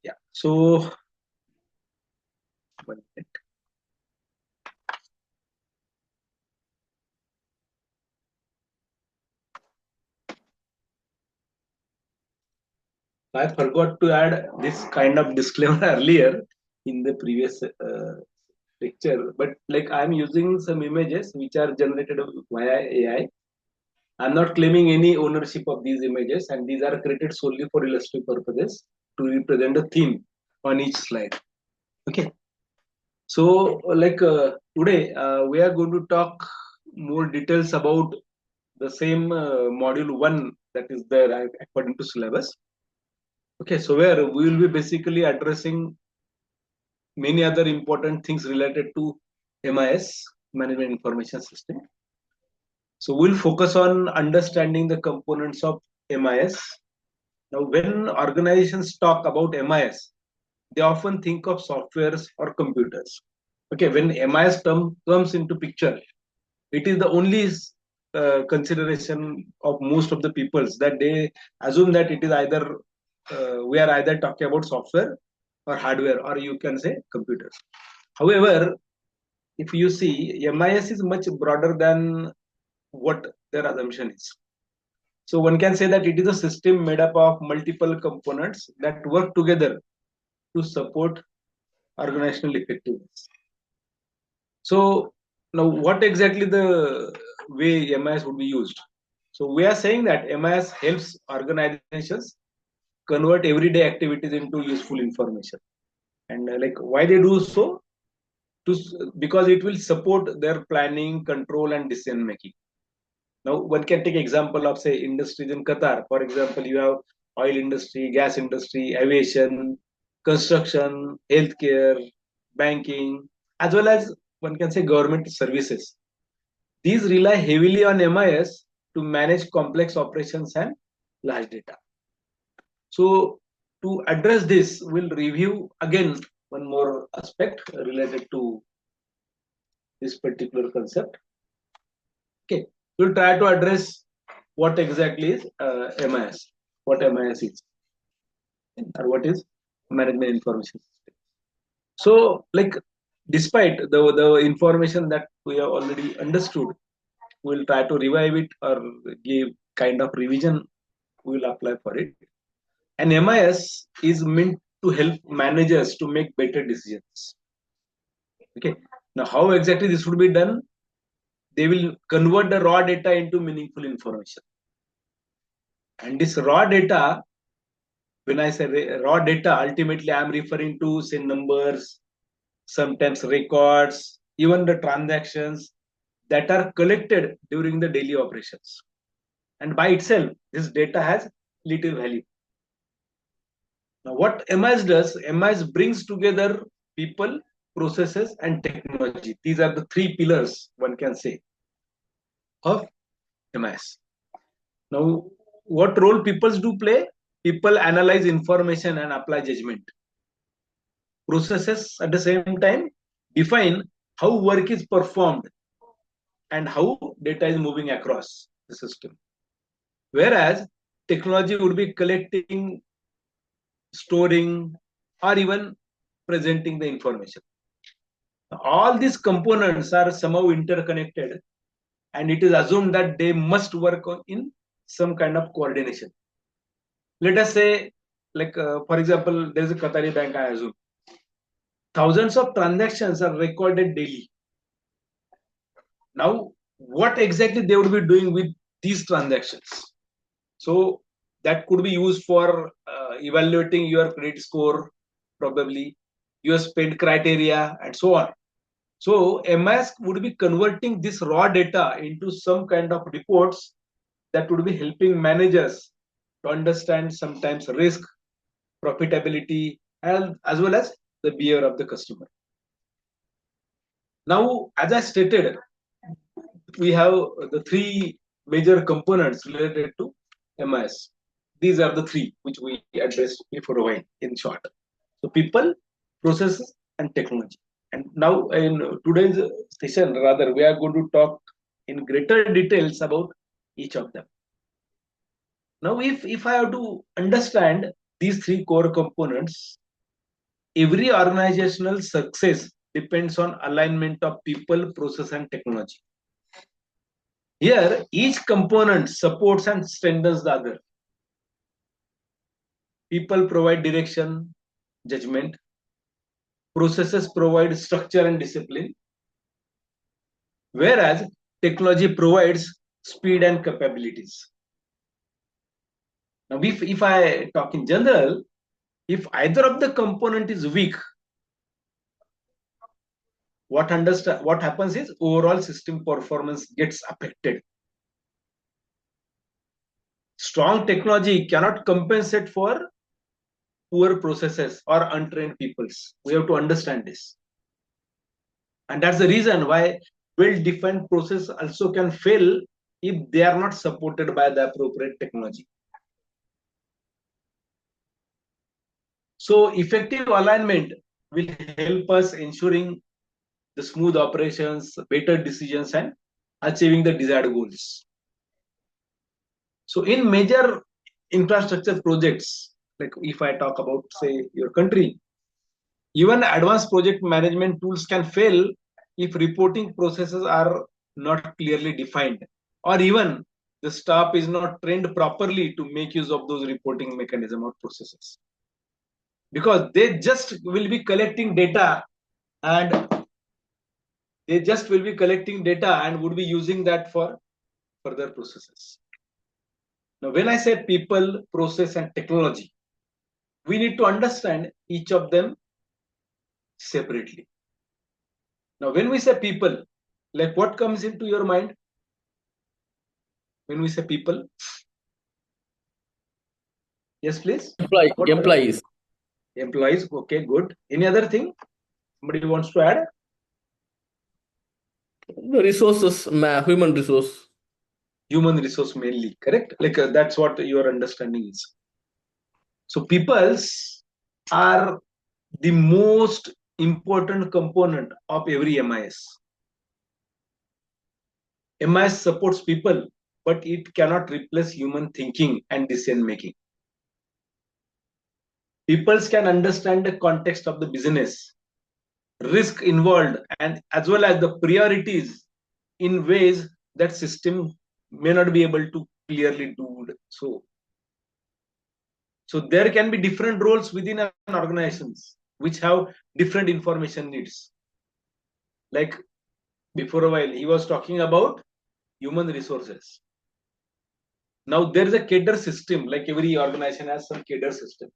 Yeah. So, 1 minute. I forgot to add this kind of disclaimer earlier in the previous lecture, but like I'm using some images which are generated via AI. I'm not claiming any ownership of these images, and these are created solely for illustrative purposes to represent a theme on each slide. Okay. So, today, we are going to talk more details about the same module one that is there according to syllabus. Okay, so where we will be basically addressing many other important things related to MIS, Management Information System. So we'll focus on understanding the components of MIS. Now, when organizations talk about MIS, they often think of softwares or computers. Okay, when MIS term comes into picture, it is the only consideration of most of the peoples that they assume that it is either we are either talking about software or hardware, or you can say computers. However, if you see, MIS is much broader than what their assumption is. So one can say that it is a system made up of multiple components that work together to support organizational effectiveness. So now what exactly the way MIS would be used? So we are saying that MIS helps organizations convert everyday activities into useful information. And like why they do so? Because it will support their planning, control, and decision making. Now, one can take example of say industries in Qatar. For example, you have oil industry, gas industry, aviation, construction, healthcare, banking, as well as one can say government services. These rely heavily on MIS to manage complex operations and large data. So, to address this, we'll review again one more aspect related to this particular concept. Okay, we'll try to address what exactly is MIS, what MIS is, or what is Management Information System. So, like, despite the information that we have already understood, we'll try to revive it or give kind of revision we'll apply for it. And MIS is meant to help managers to make better decisions. Okay. Now, how exactly this would be done? They will convert the raw data into meaningful information. And this raw data, when I say raw data, ultimately I'm referring to say numbers, sometimes records, even the transactions that are collected during the daily operations. And by itself, this data has little value. Now, what MIS does, MIS brings together people, processes, and technology. These are the three pillars, one can say, of MIS. Now, what role people do play? People analyze information and apply judgment. Processes at the same time define how work is performed and how data is moving across the system. Whereas technology would be collecting, storing, or even presenting the information. All these components are somehow interconnected, and it is assumed that they must work in some kind of coordination. Let us say, for example, there is a Qatari bank, I assume. Thousands of transactions are recorded daily. Now, what exactly they would be doing with these transactions? So that could be used for evaluating your credit score, probably your spend criteria, and so on. So MIS would be converting this raw data into some kind of reports that would be helping managers to understand sometimes risk, profitability, and as well as the behavior of the customer. Now, as I stated, we have the three major components related to MIS. These are the three which we addressed before a while in short. So people, processes, and technology. And now in today's session, rather, we are going to talk in greater details about each of them. Now, if I have to understand these three core components, every organizational success depends on alignment of people, process, and technology. Here, each component supports and strengthens the other. People provide direction, judgment. Processes provide structure and discipline. Whereas technology provides speed and capabilities. Now, if I talk in general, if either of the component is weak, what happens is overall system performance gets affected. Strong technology cannot compensate for poor processes or untrained peoples. We have to understand this. And that's the reason why well-defined process also can fail if they are not supported by the appropriate technology. So effective alignment will help us ensuring the smooth operations, better decisions, and achieving the desired goals. So in major infrastructure projects, like if I talk about, say, your country, even advanced project management tools can fail if reporting processes are not clearly defined, or even the staff is not trained properly to make use of those reporting mechanism or processes. Because they just will be collecting data and would be using that for further processes. Now, when I say people, process, and technology, we need to understand each of them separately. Now, when we say people, like what comes into your mind when we say people? Yes, please. Employees. Employees. Okay, good. Any other thing? Somebody wants to add? The resources, human resource. Human resource mainly, correct? Like that's what your understanding is. So peoples are the most important component of every MIS. MIS supports people, but it cannot replace human thinking and decision making. Peoples can understand the context of the business, risk involved, and as well as the priorities in ways that system may not be able to clearly do so. So there can be different roles within an organizations which have different information needs. Like before a while, he was talking about human resources. Now there is a cadre system, like every organization has some cadre system.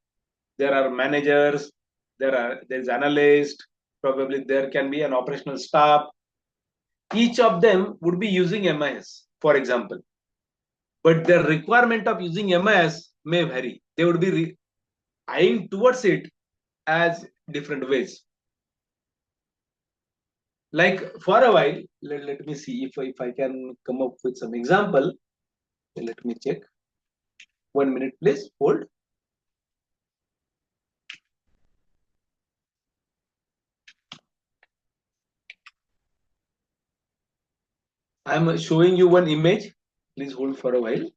There are managers, there's analyst, probably there can be an operational staff. Each of them would be using MIS, for example. But the requirement of using MIS may vary. They would be eyeing towards it as different ways. Like for a while, let me see if I can come up with some example. Let me check. 1 minute, please. Hold. I'm showing you one image. Please hold for a while.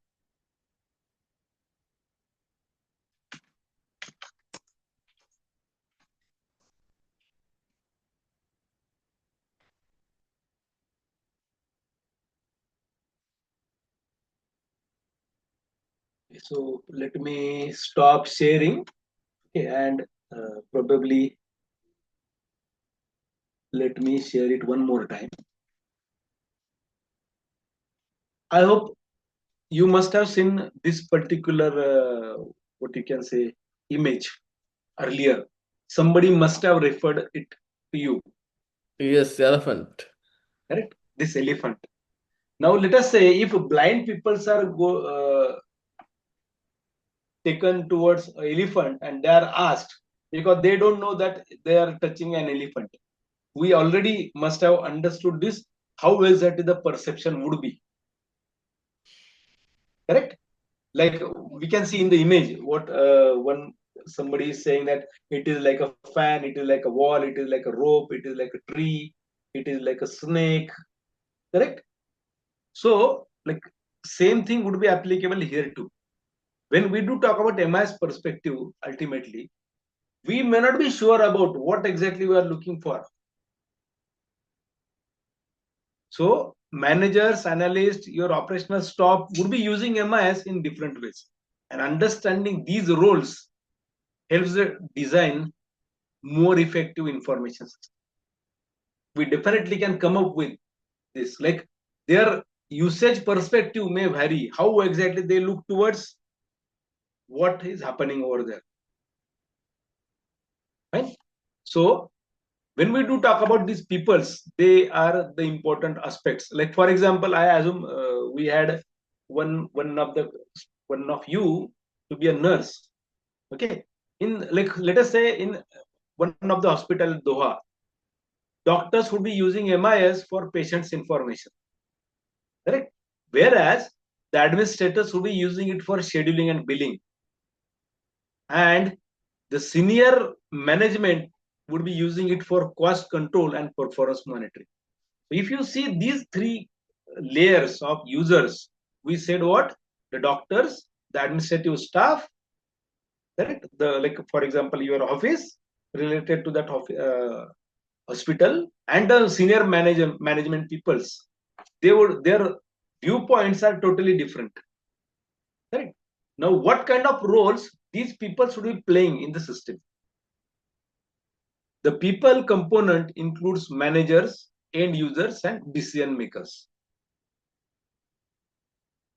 So let me stop sharing. Okay, and probably let me share it one more time. I hope you must have seen this particular, what you can say, image earlier. Somebody must have referred it to you. Yes, elephant. Correct? This elephant. Now let us say if blind people are taken towards an elephant and they are asked because they don't know that they are touching an elephant. We already must have understood this, how exactly the perception would be. Correct? Like we can see in the image what somebody is saying that it is like a fan, it is like a wall, it is like a rope, it is like a tree, it is like a snake. Correct? So like same thing would be applicable here too. when we do talk about MIS perspective, ultimately, we may not be sure about what exactly we are looking for. So managers, analysts, your operational staff would be using MIS in different ways. And understanding these roles helps the design more effective information system. We definitely can come up with this. Like their usage perspective may vary. How exactly they look towards what is happening over there. Right? So when we do talk about these peoples, they are the important aspects. Like for example, I assume we had one of you to be a nurse. Okay, in like let us say in one of the hospital Doha, doctors would be using MIS for patients' information. Correct. Whereas the administrators would be using it for scheduling and billing, and the senior management would be using it for cost control and performance monitoring. If you see these three layers of users, we said what? The doctors, the administrative staff, correct? The like for example, your office related to that hospital, and the senior management peoples. Their viewpoints are totally different. Correct? Now, what kind of roles these people should be playing in the system? The people component includes managers, end users, and decision makers.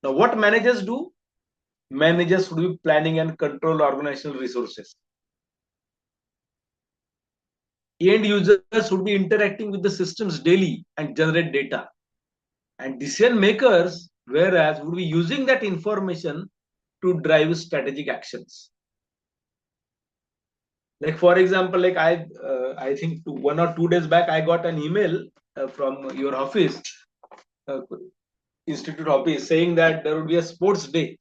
Now, what managers do? Managers should be planning and control organizational resources. End users should be interacting with the systems daily and generate data. And decision makers, whereas, would be using that information to drive strategic actions. Like for example, like I think 1 or 2 days back, I got an email from your office, uh, institute office, saying that there would be a sports day.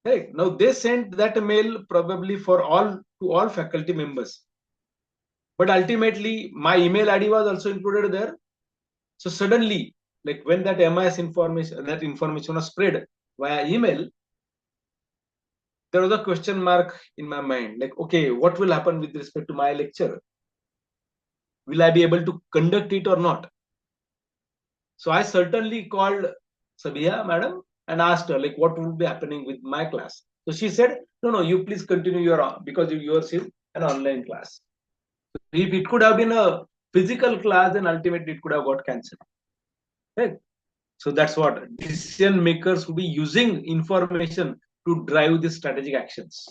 Right now, they sent that mail probably for all faculty members, but ultimately my email ID was also included there. So suddenly, like when that that information was spread via email, there was a question mark in my mind. Like, okay, what will happen with respect to my lecture? Will I be able to conduct it or not? So I certainly called Sabiha madam and asked her like what would be happening with my class. So she said, no, you please continue because yours is an online class. If it could have been a physical class, then ultimately it could have got cancelled. Right? So that's what decision makers will be using information to drive the strategic actions.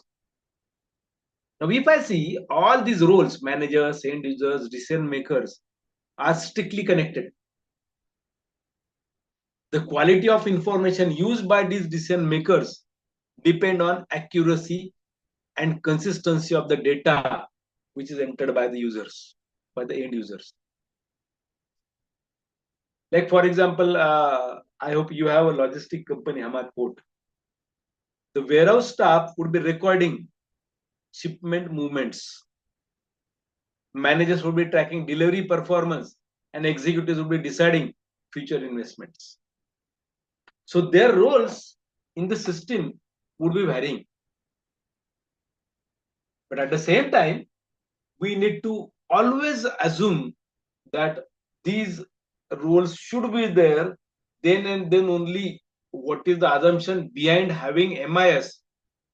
Now, if I see all these roles, managers, end users, decision makers, are strictly connected. The quality of information used by these decision makers depend on accuracy and consistency of the data which is entered by the users, by the end users. Like for example, I hope you have a logistic company, Hamad Port. The warehouse staff would be recording shipment movements. Managers would be tracking delivery performance, and executives would be deciding future investments. So their roles in the system would be varying. But at the same time, we need to always assume that these roles should be there, then and then only what is the assumption behind having MIS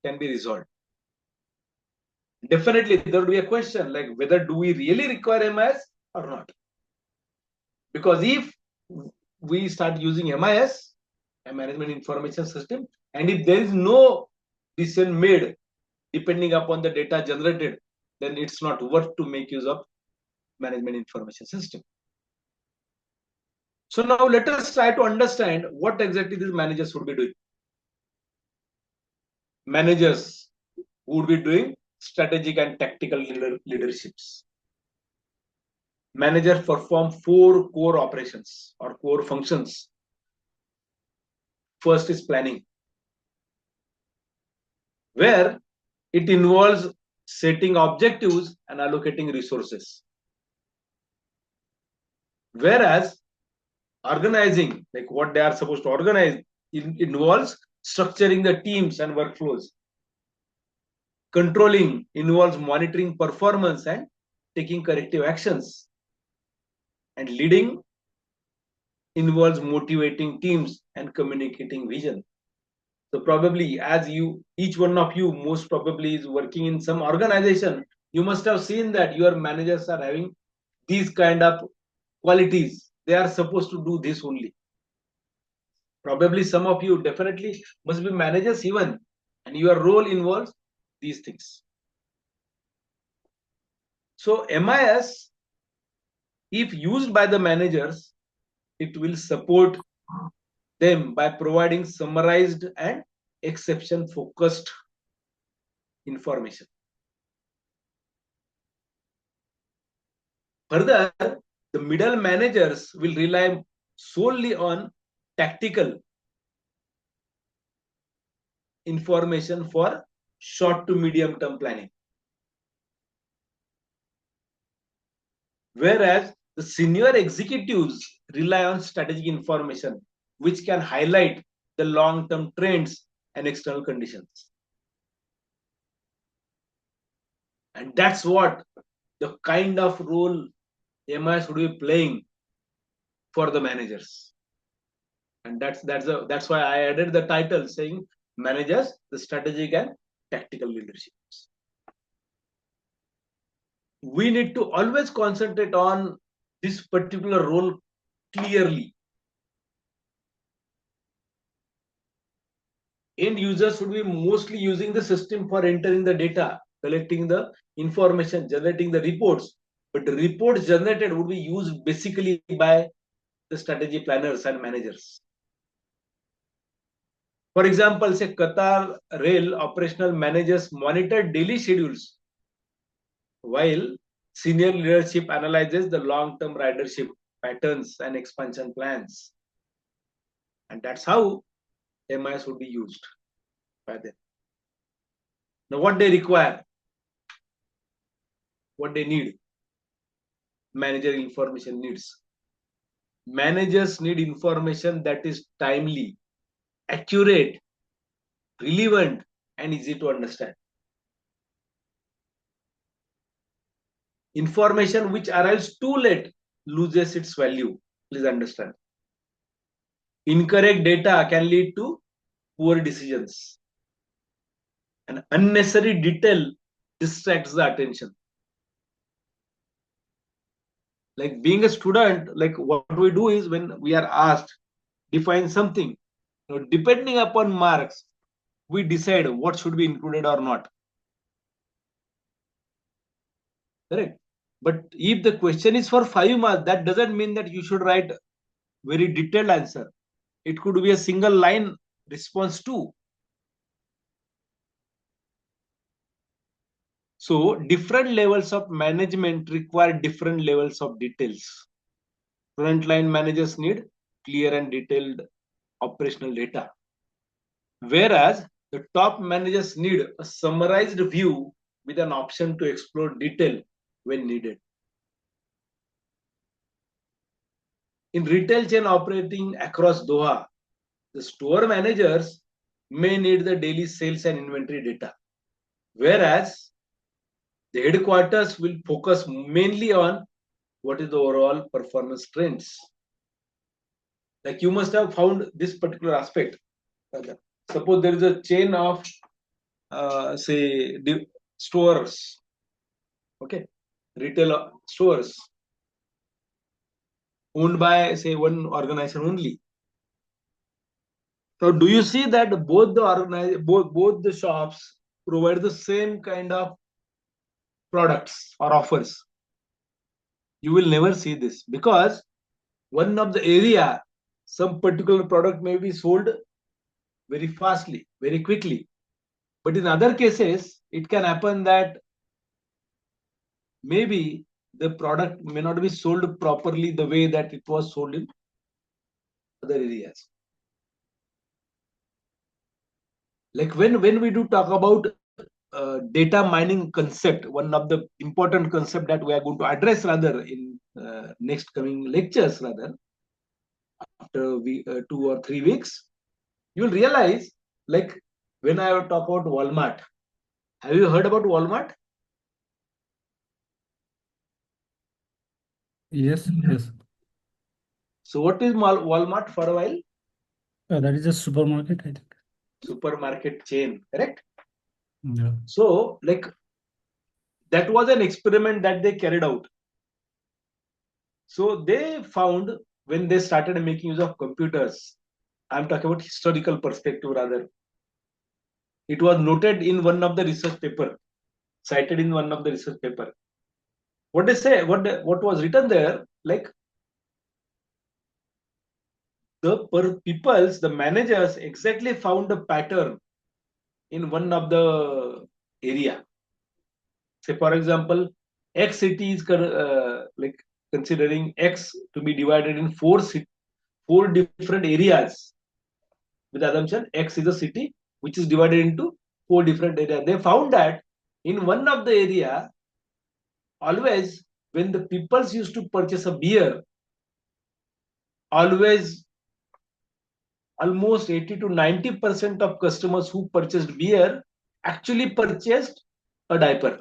can be resolved. Definitely, there will be a question like whether do we really require MIS or not? Because if we start using MIS, a management information system, and if there is no decision made depending upon the data generated, then it's not worth to make use of management information system. So now let us try to understand what exactly these managers would be doing. Managers would be doing strategic and tactical leaderships. Managers perform 4 core operations or core functions. First is planning, where it involves setting objectives and allocating resources. Whereas organizing, like what they are supposed to organize, it involves structuring the teams and workflows. Controlling involves monitoring performance and taking corrective actions. And leading involves motivating teams and communicating vision. So probably as each one of you most probably is working in some organization, you must have seen that your managers are having these kind of qualities. They are supposed to do this only. Probably some of you definitely must be managers even, and your role involves these things. So MIS, if used by the managers, it will support them by providing summarized and exception focused information. Further, the middle managers will rely solely on tactical information for short to medium term planning. Whereas the senior executives rely on strategic information, which can highlight the long term trends and external conditions. And that's what the kind of role MIS would be playing for the managers. And that's why I added the title saying managers, the strategic and tactical leadership. We need to always concentrate on this particular role clearly. End users would be mostly using the system for entering the data, collecting the information, generating the reports. But the reports generated would be used basically by the strategy planners and managers. For example, say Qatar Rail operational managers monitor daily schedules, while senior leadership analyzes the long-term ridership patterns and expansion plans. And that's how MIS would be used by them. Now, what they require, what they need, manager information needs. Managers need information that is timely, accurate, relevant, and easy to understand. Information which arrives too late loses its value. Please understand. Incorrect data can lead to poor decisions. And unnecessary detail distracts the attention. Like being a student, like what we do is when we are asked, define something. Depending upon marks, we decide what should be included or not. Correct? But if the question is for 5 marks, that doesn't mean that you should write very detailed answer. It could be a single line response too. So different levels of management require different levels of details. Frontline managers need clear and detailed operational data, whereas the top managers need a summarized view with an option to explore detail when needed. In retail chain operating across Doha, the store managers may need the daily sales and inventory data, whereas the headquarters will focus mainly on what is the overall performance trends. Like you must have found this particular aspect. Suppose there is a chain of say stores, okay, retail stores owned by say one organization only. So do you see that both the shops provide the same kind of products or offers? You will never see this because one of the area, some particular product may be sold very fastly, very quickly. But in other cases, it can happen that maybe the product may not be sold properly the way that it was sold in other areas. Like when we do talk about data mining concept, one of the important concept that we are going to address rather in next coming lectures rather after 2 or 3 weeks, you will realize like when I talk about Walmart, have you heard about Walmart? Yes, yes. So what is Walmart for a while? That is a supermarket, I think. Supermarket chain, correct? Yeah. So like that was an experiment that they carried out. So they found when they started making use of computers, I'm talking about historical perspective rather. It was noted in one of the research paper, cited in one of the research paper. What they say, what was written there, like the managers exactly found a pattern in one of the area. Say for example, X city is like considering X to be divided in four different areas with the assumption X is a city which is divided into four different areas. They found that in one of the area, always when the peoples used to purchase a beer, always almost 80 to 90% of customers who purchased beer actually purchased a diaper.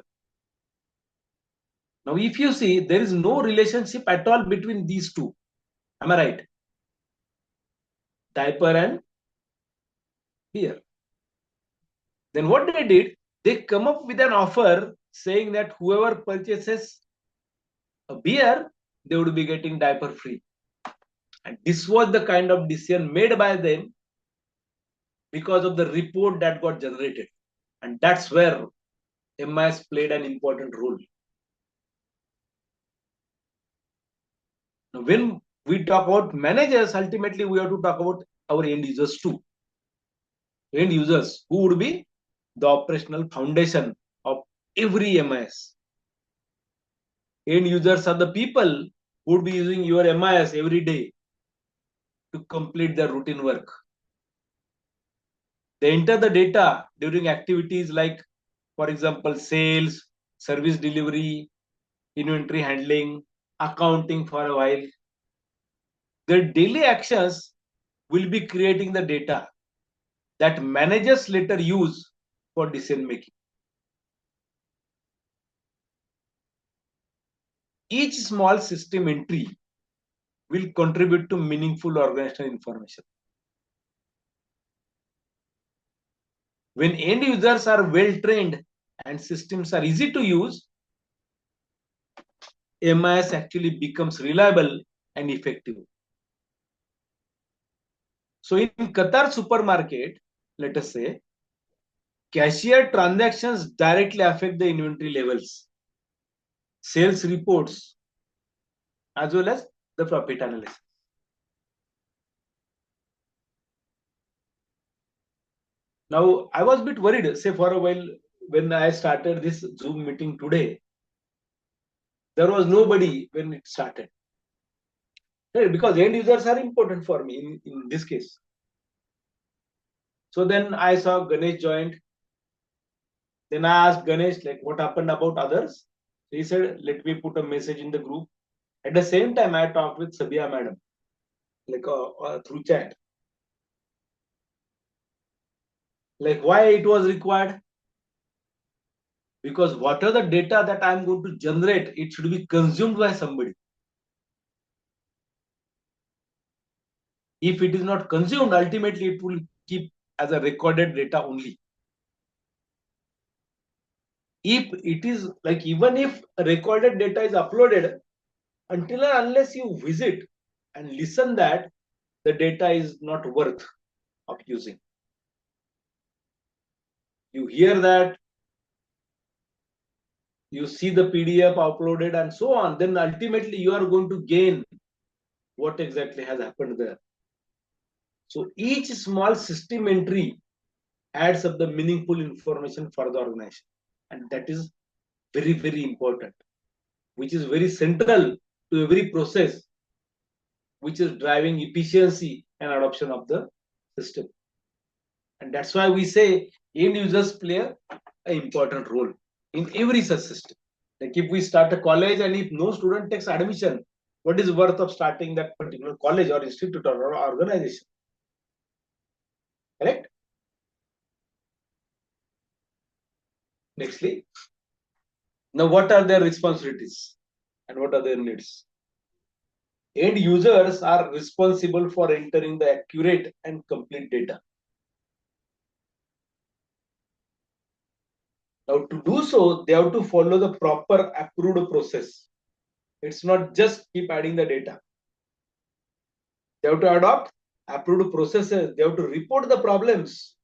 Now, if you see, there is no relationship at all between these two. Am I right? Diaper and beer. Then what they did, they come up with an offer saying that whoever purchases a beer, they would be getting diaper free. And this was the kind of decision made by them because of the report that got generated. And that's where MIS played an important role. Now, when we talk about managers, ultimately we have to talk about our end users too. End users who would be the operational foundation of every MIS. End users are the people who would be using your MIS every day to complete their routine work. They enter the data during activities like, for example, sales, service delivery, inventory handling, accounting for a while. Their daily actions will be creating the data that managers later use for decision making. Each small system entry will contribute to meaningful organizational information. When end users are well trained and systems are easy to use, MIS actually becomes reliable and effective. So in Qatar supermarket, let us say, cashier transactions directly affect the inventory levels, sales reports, as well as the profit analysis. Now, I was a bit worried, say for a while, when I started this Zoom meeting today, there was nobody when it started. Because end users are important for me in this case. So then I saw Ganesh joined. Then I asked Ganesh, like, what happened about others? So he said, let me put a message in the group. At the same time, I talked with Sabia madam, like through chat. Like why it was required? Because what are the data that I'm going to generate, it should be consumed by somebody. If it is not consumed, ultimately it will keep as a recorded data only. If it is like, even if recorded data is uploaded, until and unless you visit and listen that, the data is not worth of using. You hear that, you see the PDF uploaded and so on, then ultimately you are going to gain what exactly has happened there. So each small system entry adds up the meaningful information for the organization. And that is very, very important, which is very central to every process, which is driving efficiency and adoption of the system. And that's why we say end users play an important role in every such system. Like if we start a college and if no student takes admission, what is worth of starting that particular college or institute or organization? Correct? Nextly, now what are their responsibilities and what are their needs? End users are responsible for entering the accurate and complete data. Now, to do so, they have to follow the proper approved process. It's not just keep adding the data. They have to adopt approved processes. They have to report the problems.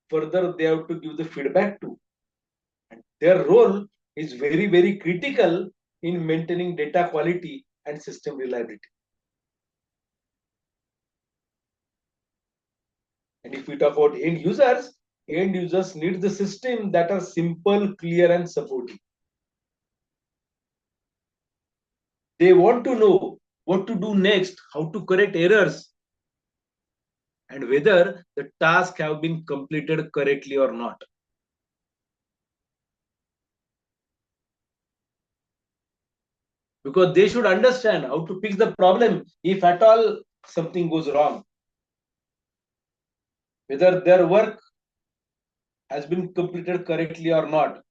Further, they have to give the feedback too. And their role is very, very critical in maintaining data quality and system reliability. And if we talk about end users need the system that are simple, clear, and supportive. They want to know what to do next, how to correct errors, and whether the tasks have been completed correctly or not. Because they should understand how to fix the problem if at all something goes wrong. Whether their work has been completed correctly or not.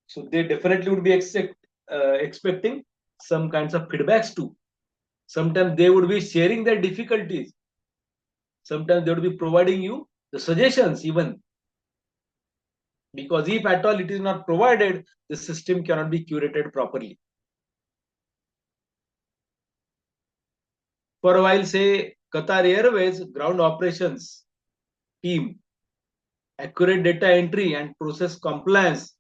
So they definitely would be expecting some kinds of feedbacks too. Sometimes they would be sharing their difficulties. Sometimes they would be providing you the suggestions even. Because if at all it is not provided, the system cannot be curated properly. For a while, say Qatar Airways ground operations team, accurate data entry and process compliance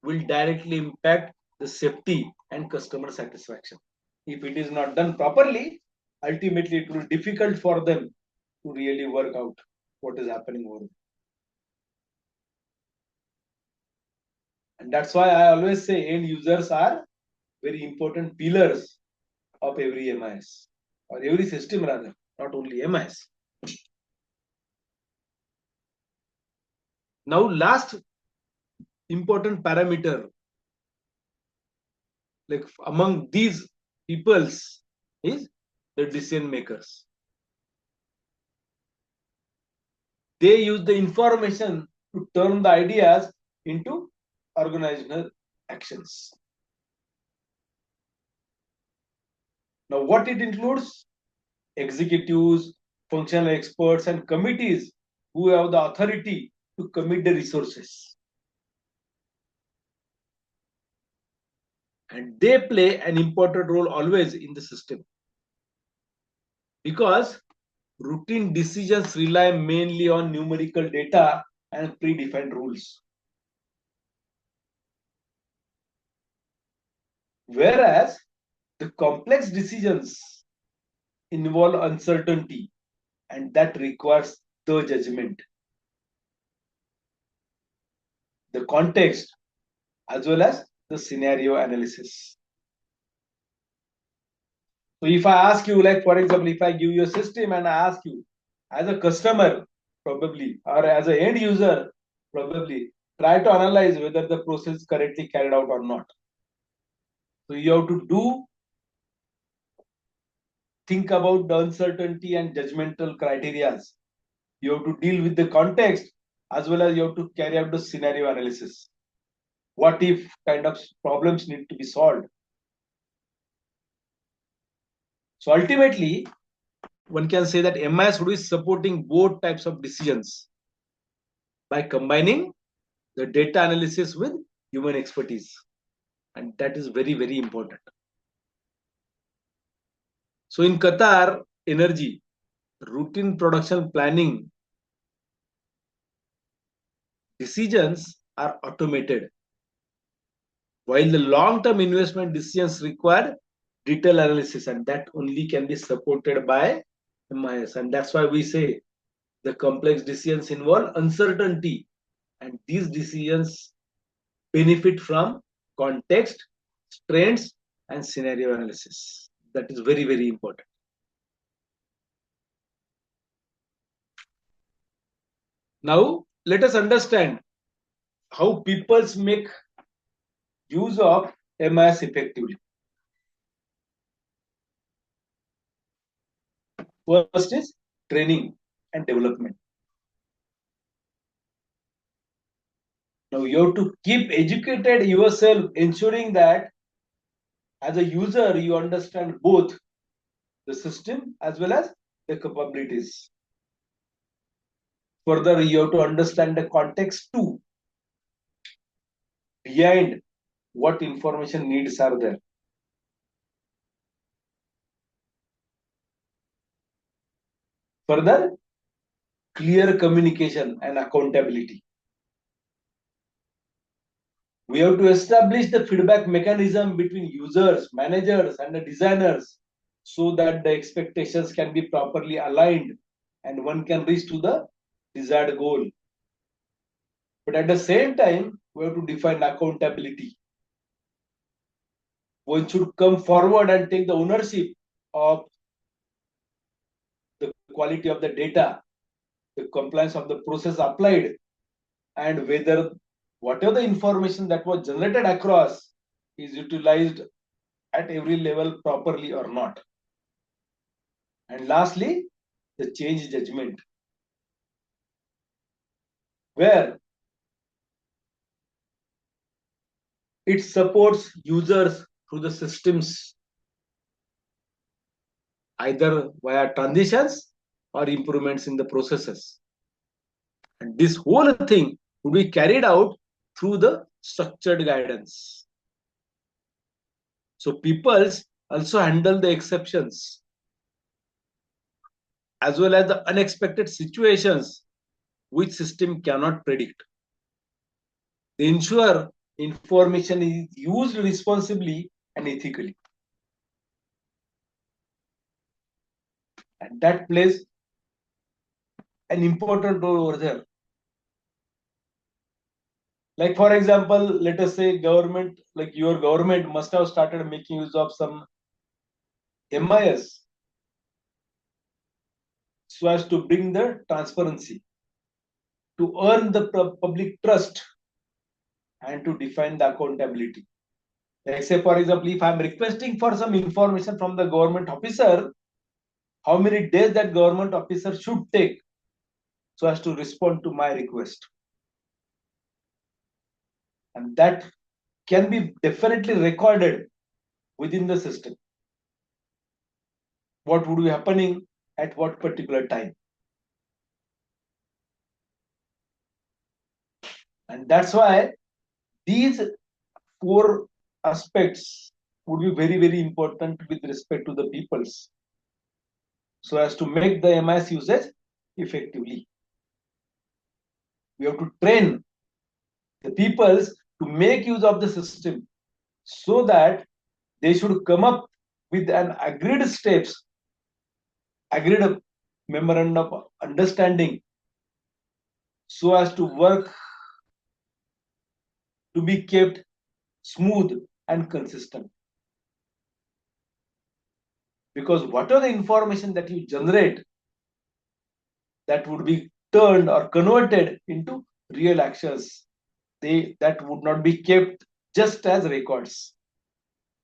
will directly impact the safety and customer satisfaction. If it is not done properly, ultimately it will be difficult for them to really work out what is happening over there. And that's why I always say end users are very important pillars of every MIS or every system rather, not only MIS. Now, last important parameter, like among these peoples, is the decision makers. They use the information to turn the ideas into organizational actions. Now, what it includes? Executives, functional experts, and committees who have the authority to commit the resources. And they play an important role always in the system. Because routine decisions rely mainly on numerical data and predefined rules. Whereas the complex decisions involve uncertainty and that requires the judgment, the context, as well as the scenario analysis. So if I ask you, like for example, if I give you a system and I ask you as a customer, probably, or as an end user, probably, try to analyze whether the process is correctly carried out or not. So you have to think about the uncertainty and judgmental criteria. You have to deal with the context as well as you have to carry out the scenario analysis. What if kind of problems need to be solved? So ultimately, one can say that MIS would be supporting both types of decisions by combining the data analysis with human expertise. And that is very, very important. So in Qatar Energy, routine production planning decisions are automated, while the long-term investment decisions require detailed analysis, and that only can be supported by MIS. And that's why we say the complex decisions involve uncertainty, and these decisions benefit from context, trends, and scenario analysis. That is very, very important. Now, let us understand how people make use of MIS effectively. First is training. and development. Now you have to keep educated yourself, ensuring that as a user you understand both the system as well as the capabilities. Further, you have to understand the context too, behind what information needs are there. Further, clear communication and accountability. We have to establish the feedback mechanism between users, managers, and the designers so that the expectations can be properly aligned and one can reach to the desired goal. But at the same time, we have to define accountability. One should come forward and take the ownership of the quality of the data, the compliance of the process applied, and whether whatever the information that was generated across is utilized at every level properly or not. And lastly, the change judgment, where it supports users through the systems, either via transitions or improvements in the processes. And this whole thing would be carried out through the structured guidance. So people also handle the exceptions as well as the unexpected situations which system cannot predict. They ensure information is used responsibly and ethically. And that plays an important role over there. Like for example, let us say government, like your government must have started making use of some MIS so as to bring the transparency, to earn the public trust, and to define the accountability. Like say for example, if I'm requesting for some information from the government officer, how many days that government officer should take so as to respond to my request. And that can be definitely recorded within the system. What would be happening at what particular time. And that's why these four aspects would be very, very important with respect to the peoples, so as to make the MIS usage effectively. We have to train the peoples to make use of the system so that they should come up with an agreed steps, agreed memorandum of understanding, so as to work to be kept smooth and consistent. Because whatever the information that you generate, that would be turned or converted into real actions. That would not be kept just as records.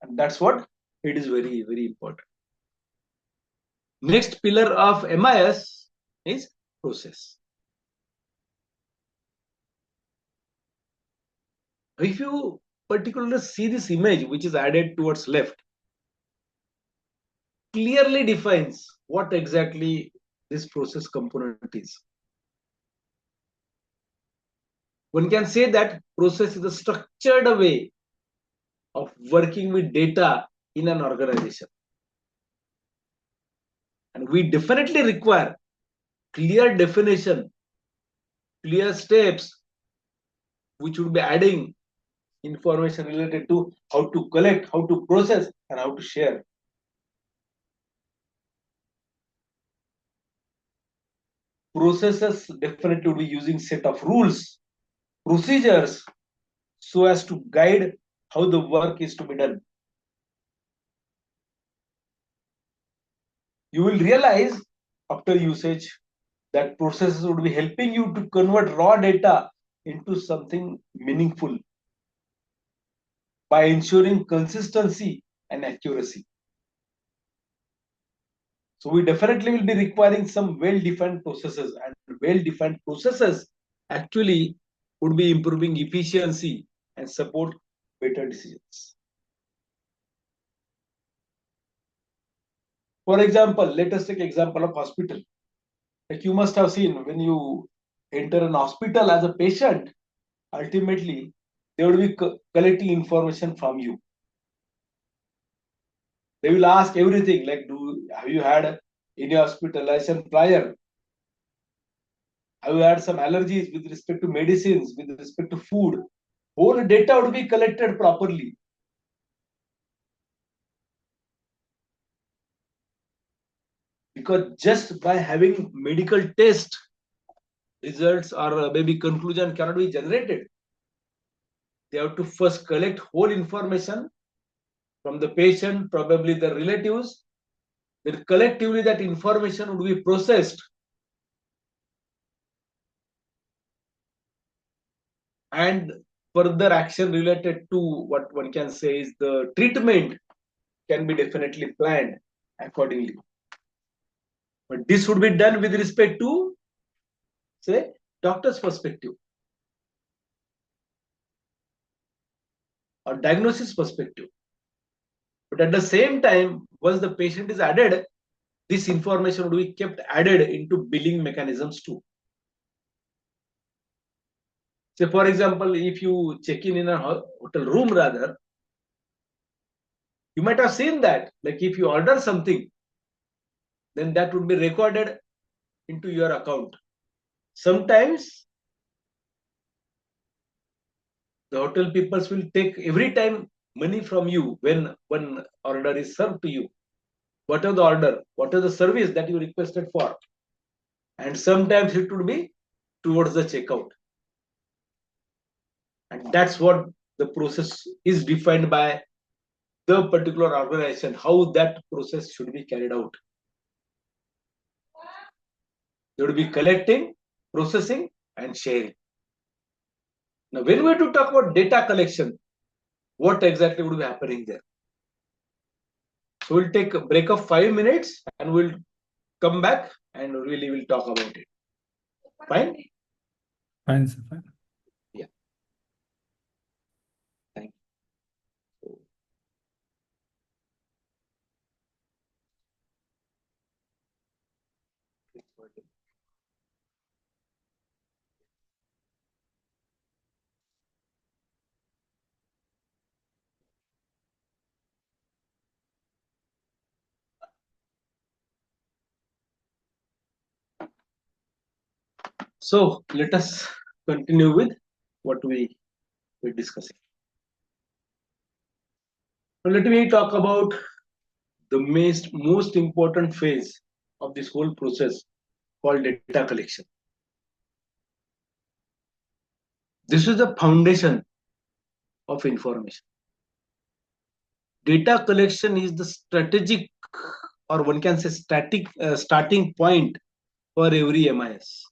And that's what it is very, very important. Next pillar of MIS is process. If you particularly see this image which is added towards left, clearly defines what exactly this process component is. One can say that process is a structured way of working with data in an organization. And we definitely require clear definition, clear steps, which would be adding information related to how to collect, how to process, and how to share. Processes definitely will be using set of rules, procedures, so as to guide how the work is to be done. You will realize after usage that processes would be helping you to convert raw data into something meaningful by ensuring consistency and accuracy. So we definitely will be requiring some well-defined processes, and well-defined processes actually would be improving efficiency and support better decisions. For example, let us take example of hospital. Like you must have seen when you enter an hospital as a patient, ultimately they will be collecting information from you. They will ask everything like, have you had any hospitalization prior? Have you had some allergies with respect to medicines, with respect to food? Whole data would be collected properly. Because just by having medical test, results or maybe conclusion cannot be generated. They have to first collect whole information from the patient, probably the relatives. Then collectively that information would be processed and further action related to what one can say is the treatment can be definitely planned accordingly. But this would be done with respect to, say, doctor's perspective or diagnosis perspective. But at the same time, once the patient is added, this information would be kept added into billing mechanisms too. Say, for example, if you check in a hotel room, rather, you might have seen that, like if you order something, then that would be recorded into your account. Sometimes the hotel peoples will take every time money from you when one order is served to you. What are the order? What are the service that you requested for? And sometimes it would be towards the checkout. And that's what the process is defined by the particular organization, how that process should be carried out. They would be collecting, processing, and sharing. Now, when we to talk about data collection, what exactly would be happening there? So we'll take a break of 5 minutes and we'll come back and really we'll talk about it. Fine? Fine, sir. Fine. Yeah. Thank you. So let us continue with what we were discussing. So let me talk about the most important phase of this whole process called data collection. This is the foundation of information. Data collection is the strategic, or one can say static starting point for every MIS.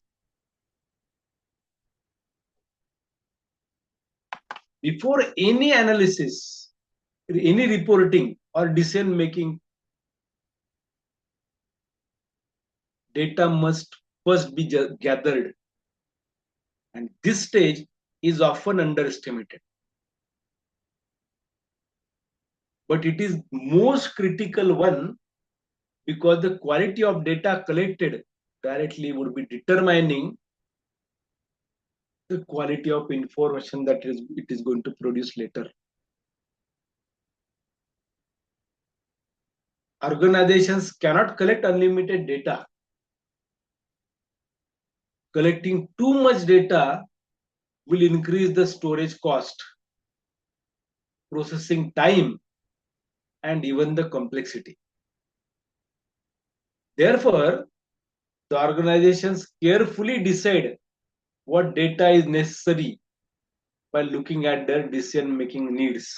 Before any analysis, any reporting or decision making, data must first be gathered, and this stage is often underestimated. But it is most critical one because the quality of data collected directly would be determining the quality of information that it is going to produce later. Organizations cannot collect unlimited data. Collecting too much data will increase the storage cost, processing time, and even the complexity. Therefore, the organizations carefully decide what data is necessary by looking at their decision-making needs.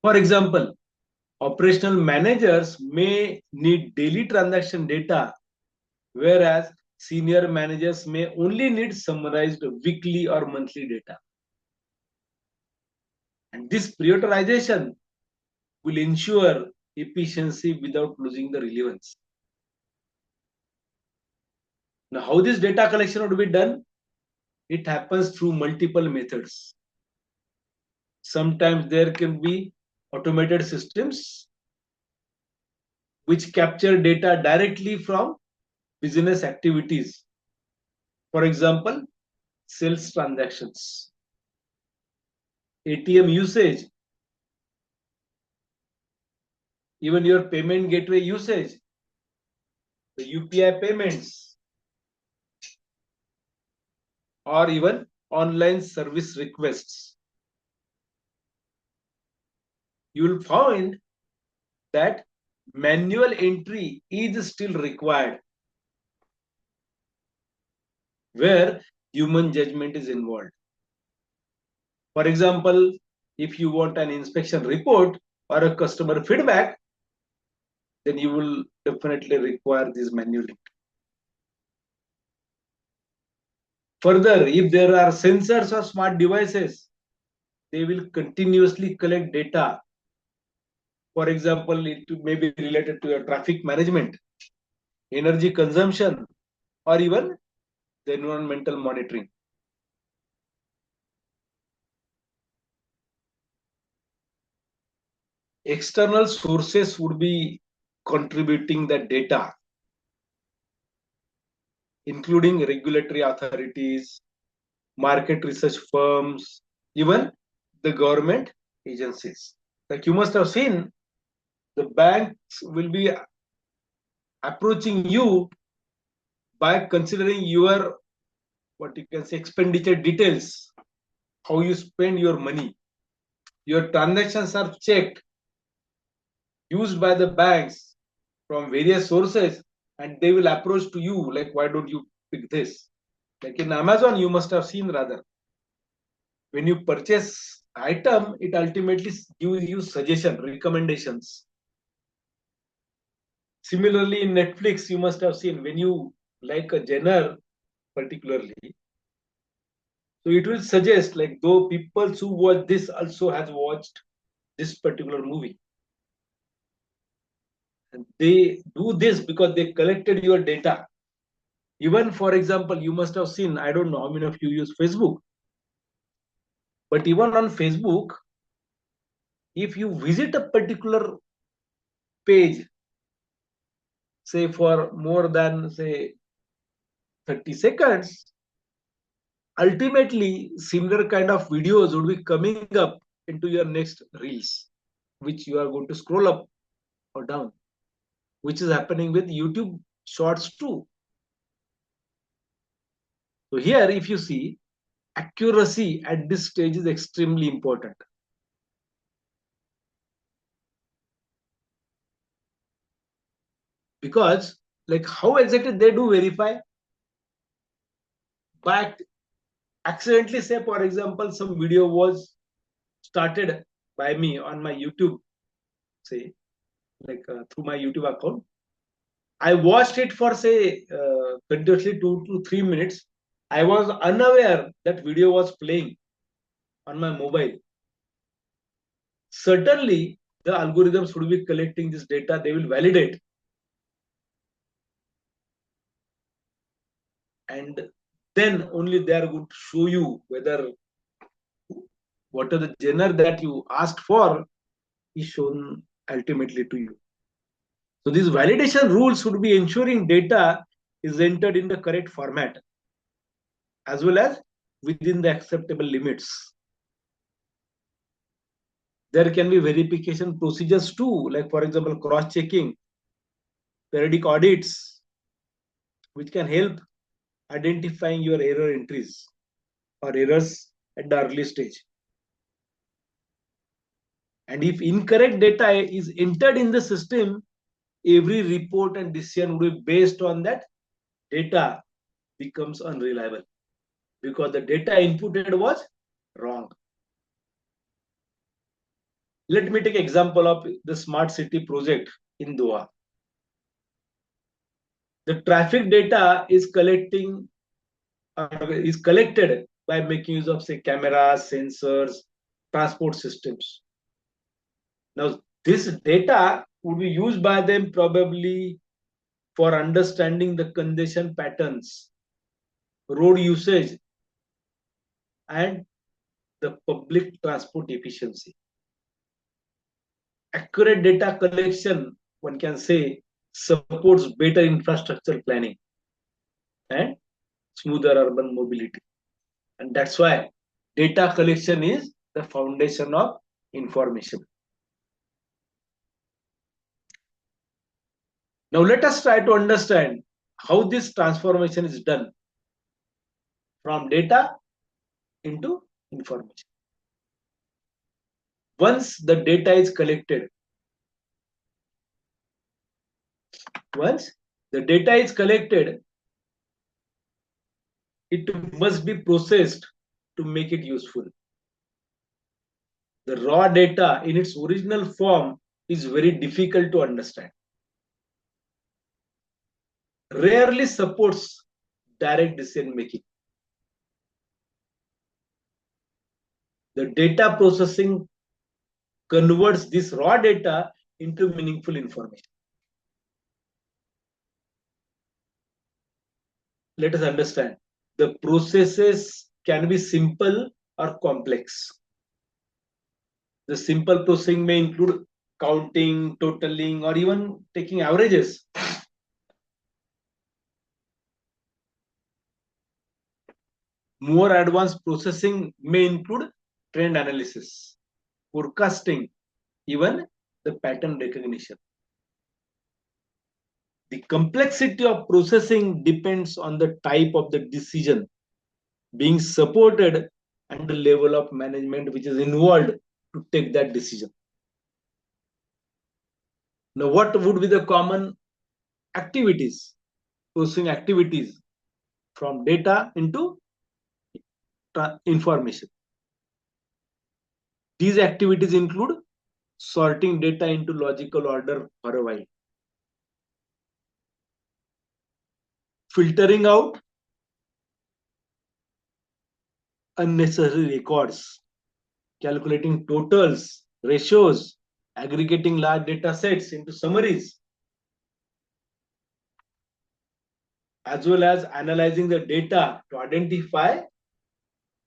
For example, operational managers may need daily transaction data, whereas senior managers may only need summarized weekly or monthly data. And this prioritization will ensure efficiency without losing the relevance. Now, how this data collection would be done? It happens through multiple methods. Sometimes there can be automated systems which capture data directly from business activities. For example, sales transactions, ATM usage, even your payment gateway usage, the UPI payments, or even online service requests. You will find that manual entry is still required where human judgment is involved. For example, if you want an inspection report or a customer feedback, then you will definitely require this manual entry. Further, if there are sensors or smart devices, they will continuously collect data. For example, it may be related to your traffic management, energy consumption, or even the environmental monitoring. External sources would be contributing the data, including regulatory authorities, market research firms, even the government agencies. Like you must have seen, the banks will be approaching you by considering your, what you can say, expenditure details, how you spend your money. Your transactions are checked, used by the banks from various sources, and they will approach to you like, why don't you pick this? Like in Amazon, you must have seen rather. When you purchase item, it ultimately gives you suggestion, recommendations. Similarly, in Netflix, you must have seen when you like a genre particularly, so it will suggest like though people who watch this also has watched this particular movie. And they do this because they collected your data. Even for example, you must have seen, I don't know how many of you use Facebook, but even on Facebook, if you visit a particular page, say for more than say 30 seconds, ultimately similar kind of videos would be coming up into your next reels, which you are going to scroll up or down, which is happening with YouTube shorts too. So here, if you see, accuracy at this stage is extremely important. Because like how exactly they do verify? By accidentally say, for example, some video was started by me on my YouTube, say, like through my YouTube account. I watched it for say continuously 2 to 3 minutes. I was unaware that video was playing on my mobile. Certainly, the algorithms would be collecting this data. They will validate, and then only they are going to show you whether what are the genre that you asked for is shown ultimately to you. So these validation rules should be ensuring data is entered in the correct format as well as within the acceptable limits. There can be verification procedures too, like for example, cross-checking, periodic audits, which can help identifying your error entries or errors at the early stage. And if incorrect data is entered in the system, every report and decision will be based on that data becomes unreliable because the data inputted was wrong. Let me take example of the smart city project in Doha. The traffic data is collected by making use of say cameras, sensors, transport systems. Now, this data would be used by them probably for understanding the congestion patterns, road usage, and the public transport efficiency. Accurate data collection, one can say, supports better infrastructure planning and smoother urban mobility. And that's why data collection is the foundation of information. Now let us try to understand how this transformation is done from data into information. Once the data is collected, it must be processed to make it useful. The raw data in its original form is very difficult to understand. Rarely supports direct decision making. The data processing converts this raw data into meaningful information. Let us understand. The processes can be simple or complex. The simple processing may include counting, totaling, or even taking averages. More advanced processing may include trend analysis, forecasting, even the pattern recognition. The complexity of processing depends on the type of the decision being supported and the level of management which is involved to take that decision. Now, what would be the common activities, processing activities from data into information? These activities include sorting data into logical order for a while, filtering out unnecessary records, calculating totals, ratios, aggregating large data sets into summaries, as well as analyzing the data to identify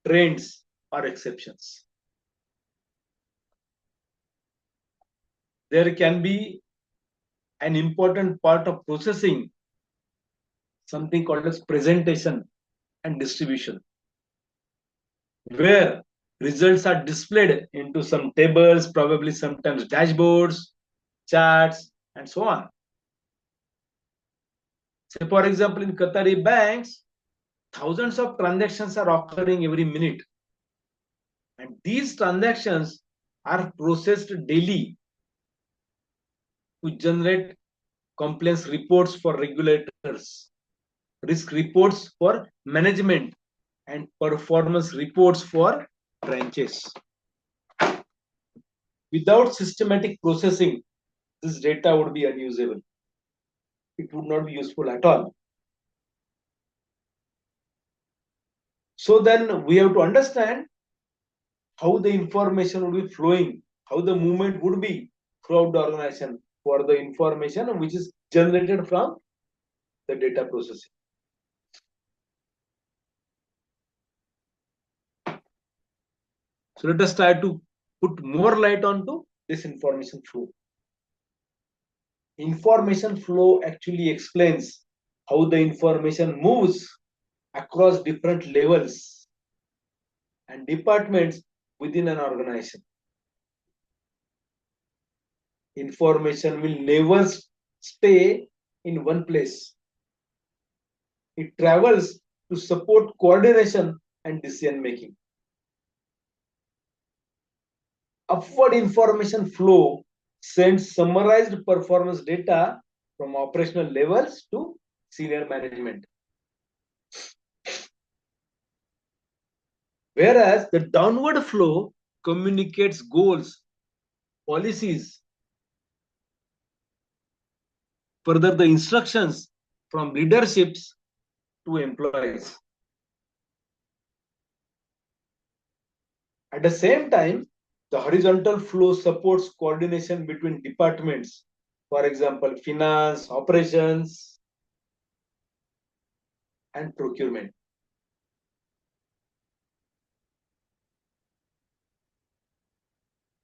trends or exceptions. There can be an important part of processing, something called as presentation and distribution, where results are displayed into some tables, probably sometimes dashboards, charts, and so on. Say, for example, in Qatari banks, thousands of transactions are occurring every minute. And these transactions are processed daily to generate compliance reports for regulators, risk reports for management, and performance reports for branches. Without systematic processing, this data would be unusable. It would not be useful at all. So then we have to understand how the information would be flowing, how the movement would be throughout the organization for the information which is generated from the data processing. So let us try to put more light onto this information flow. Information flow actually explains how the information moves across different levels and departments within an organization. Information will never stay in one place. It travels to support coordination and decision making. Upward information flow sends summarized performance data from operational levels to senior management. Whereas the downward flow communicates goals, policies, further the instructions from leaderships to employees. At the same time, The horizontal flow supports coordination between departments, for example, finance, operations, and procurement.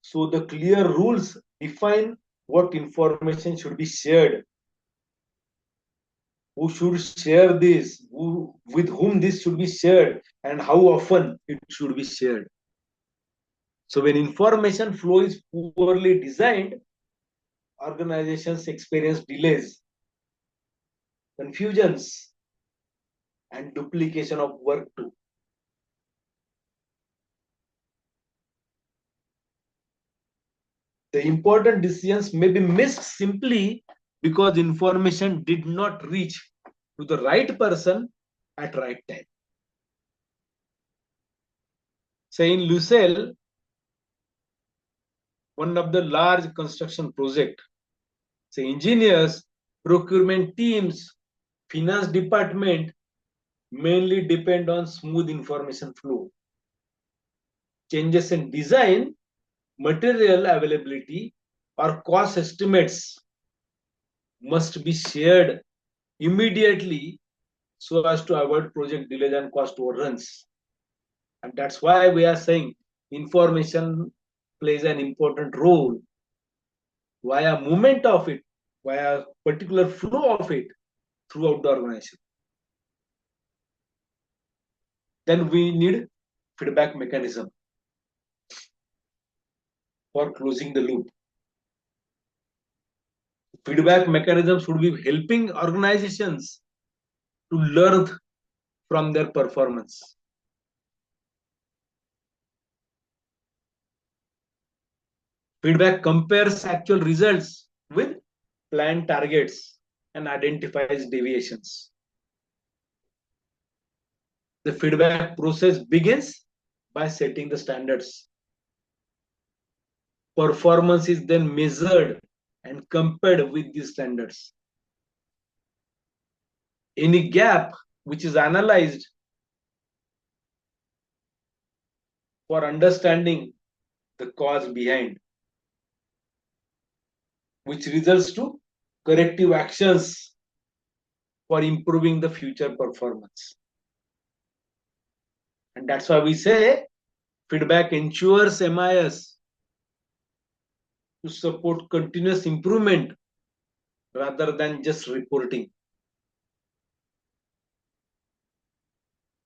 So the clear rules define what information should be shared, who should share this, with whom this should be shared, and how often it should be shared. So when information flow is poorly designed, organizations experience delays, confusions, and duplication of work too. The important decisions may be missed simply because information did not reach to the right person at right time. Say in Lucelle, one of the large construction project, say engineers, procurement teams, finance department mainly depend on smooth information flow. Changes in design, material availability, or cost estimates must be shared immediately so as to avoid project delays and cost overruns. And that's why we are saying information plays an important role via movement of it, via particular flow of it throughout the organization. Then we need feedback mechanism for closing the loop. Feedback mechanism should be helping organizations to learn from their performance. Feedback compares actual results with planned targets and identifies deviations. The feedback process begins by setting the standards. Performance is then measured and compared with these standards. Any gap which is analyzed for understanding the cause behind, which results to corrective actions for improving the future performance. And that's why we say feedback ensures MIS to support continuous improvement rather than just reporting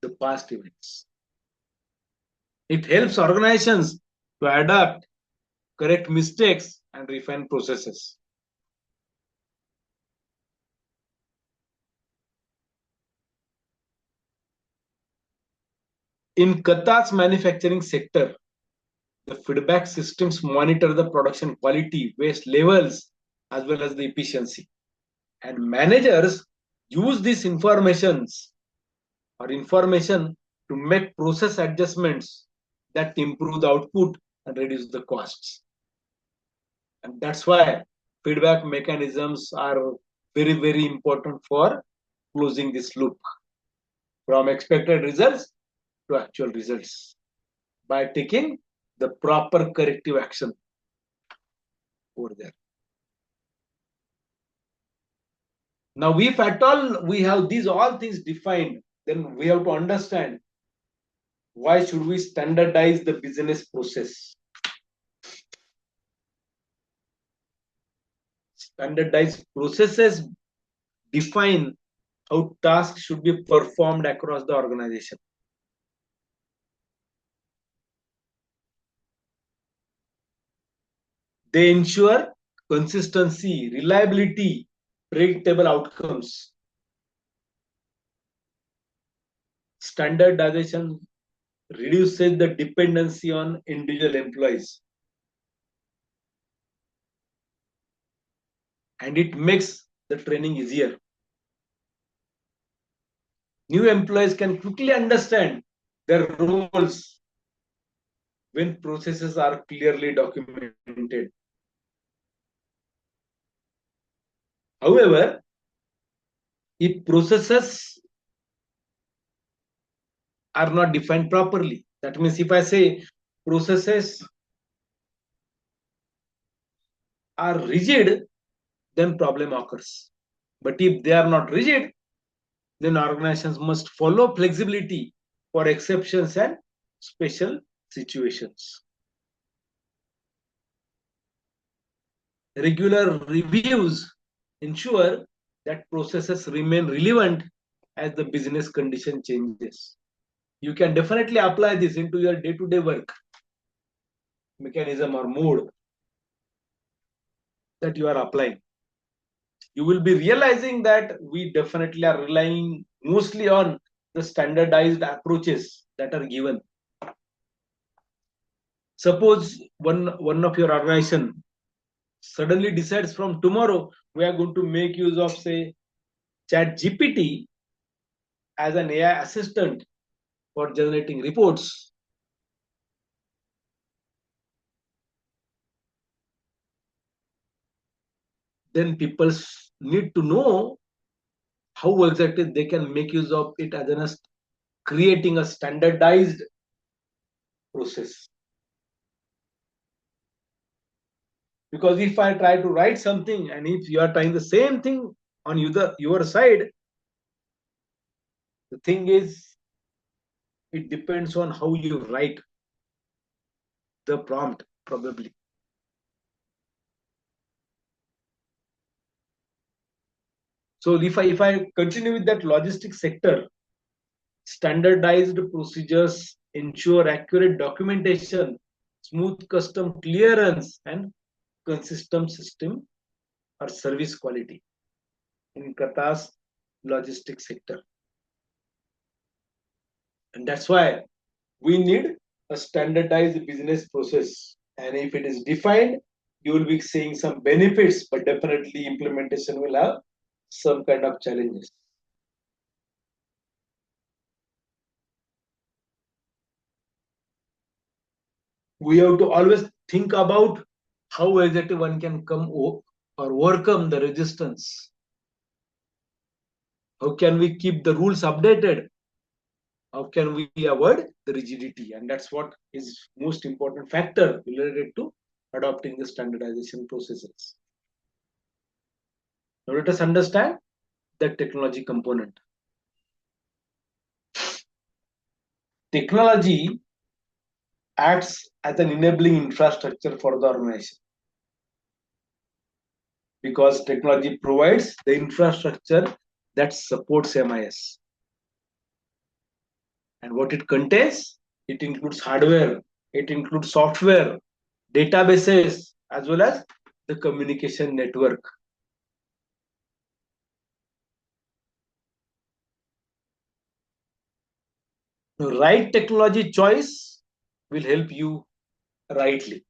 the past events. It helps organizations to adapt, correct mistakes, and refine processes. In Qatar's manufacturing sector, the feedback systems monitor the production quality, waste levels, as well as the efficiency. And managers use these information to make process adjustments that improve the output and reduce the costs. And that's why feedback mechanisms are very, very important for closing this loop from expected results to actual results by taking the proper corrective action over there. Now, if at all we have these all things defined, then we have to understand why should we standardize the business process. Standardized processes define how tasks should be performed across the organization. They ensure consistency, reliability, predictable outcomes. Standardization reduces the dependency on individual employees. And it makes the training easier. New employees can quickly understand their roles when processes are clearly documented. However, if processes are not defined properly, that means if I say processes are rigid, then problem occurs. But if they are not rigid, then organizations must follow flexibility for exceptions and special situations. Regular reviews ensure that processes remain relevant as the business condition changes. You can definitely apply this into your day-to-day work mechanism or mode that you are applying. You will be realizing that we definitely are relying mostly on the standardized approaches that are given. Suppose one of your organization suddenly decides from tomorrow we are going to make use of, say, Chat GPT as an AI assistant for generating reports. Then people need to know how exactly they can make use of it as an creating a standardized process. Because if I try to write something and if you are trying the same thing on your side, the thing is, it depends on how you write the prompt, probably. So if I continue with that logistics sector, standardized procedures ensure accurate documentation, smooth custom clearance, and consistent system or service quality in Qatar's logistics sector. And that's why we need a standardized business process. And if it is defined, you will be seeing some benefits, but definitely implementation will have some kind of challenges. We have to always think about how exactly one can come or overcome the resistance. How can we keep the rules updated? How can we avoid the rigidity? And that's what is most important factor related to adopting the standardization processes. Now let us understand the technology component. Technology acts as an enabling infrastructure for the organization because technology provides the infrastructure that supports MIS. And what it contains, it includes hardware, it includes software, databases, as well as the communication network. The right technology choice will help you rightly.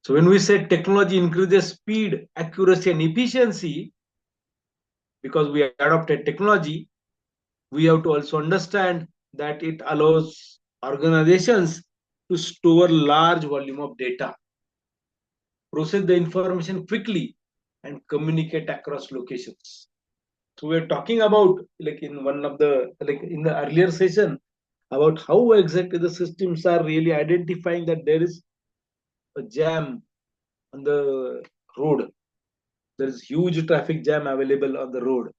So when we say technology increases speed, accuracy, and efficiency, because we adopted technology, we have to also understand that it allows organizations to store large volume of data, process the information quickly, and communicate across locations. So we're talking about, like in one of the, like in the earlier session, about how exactly the systems are really identifying that there is a jam on the road. There is huge traffic jam available on the road.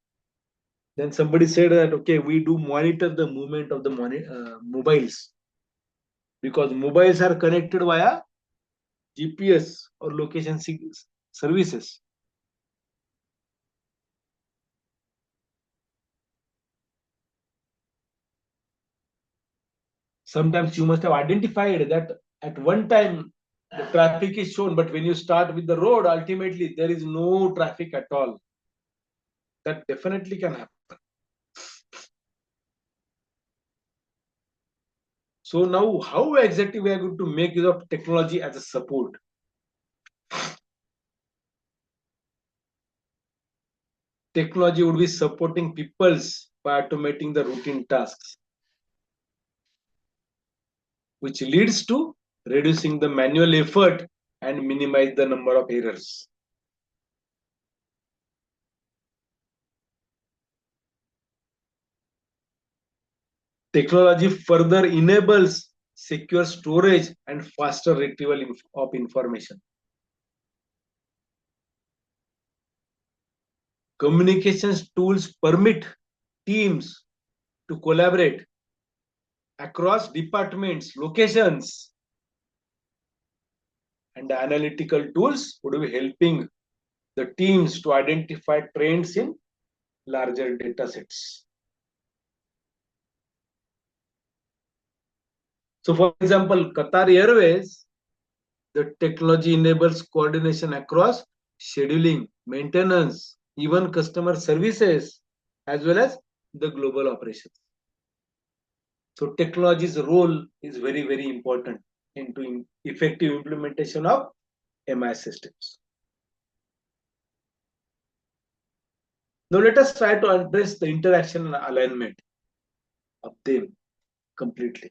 Then somebody said that, okay, we do monitor the movement of the mobiles, because mobiles are connected via GPS or location services. Sometimes you must have identified that at one time the traffic is shown, but when you start with the road, ultimately there is no traffic at all. That definitely can happen. So now, how exactly we are going to make use of technology as a support? Technology would be supporting people's by automating the routine tasks, which leads to reducing the manual effort and minimize the number of errors. Technology further enables secure storage, and faster retrieval of information. Communications tools permit teams to collaborate across departments, locations, and the analytical tools would be helping the teams to identify trends in larger data sets. So, for example, Qatar Airways, the technology enables coordination across scheduling, maintenance, even customer services, as well as the global operations. So, technology's role is very, very important into effective implementation of MIS systems. Now, let us try to address the interaction and alignment of them completely.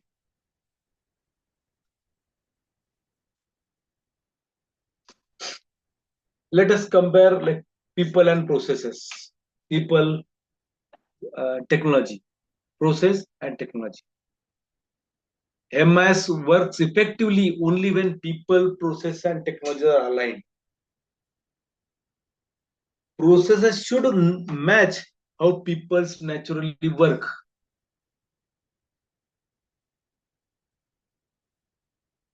Let us compare like people and processes, people, technology, process and technology. MIS works effectively only when people, process and technology are aligned. Processes should match how people naturally work.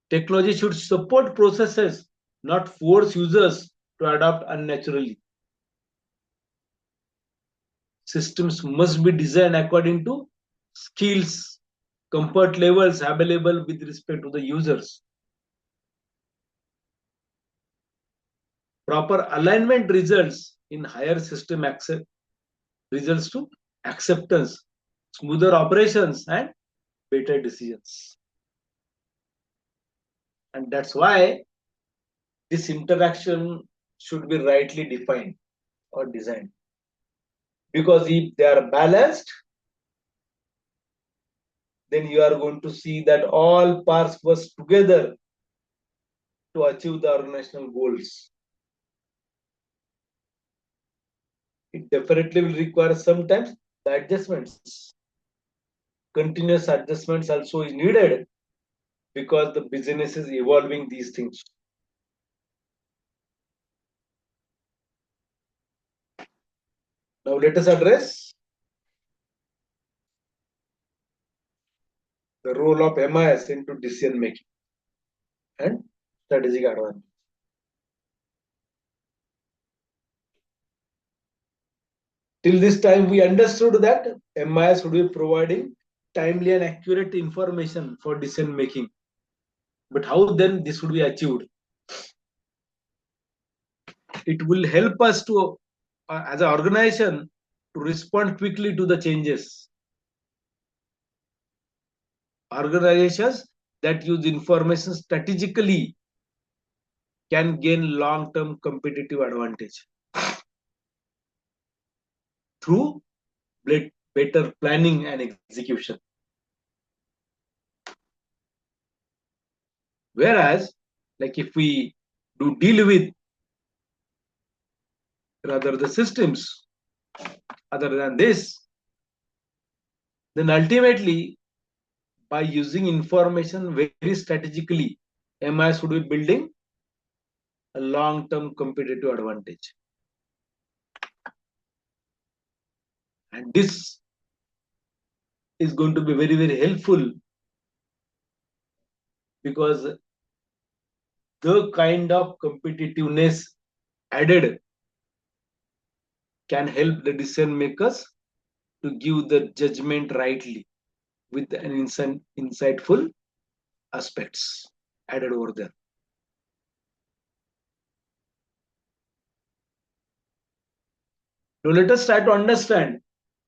Technology should support processes, not force users to adapt unnaturally. Systems must be designed according to skills, comfort levels available with respect to the users. Proper alignment results in higher system results to acceptance, smoother operations, and better decisions. And that's why this interaction should be rightly defined or designed. Because if they are balanced, then you are going to see that all parts work together to achieve the organizational goals. It definitely will require sometimes the adjustments. Continuous adjustments also is needed because the business is evolving these things. Now let us address the role of MIS into decision making and strategic advantage. Till this time, we understood that MIS would be providing timely and accurate information for decision making. But how then this would be achieved? It will help us to, as an organization, to respond quickly to the changes. Organizations that use information strategically can gain long-term competitive advantage through better planning and execution. Whereas, like if we do deal with rather the systems other than this, then ultimately by using information very strategically, MIS would be building a long-term competitive advantage. And this is going to be very, very helpful because the kind of competitiveness added can help the decision makers to give the judgment rightly with an insightful aspects added over there. Now let us try to understand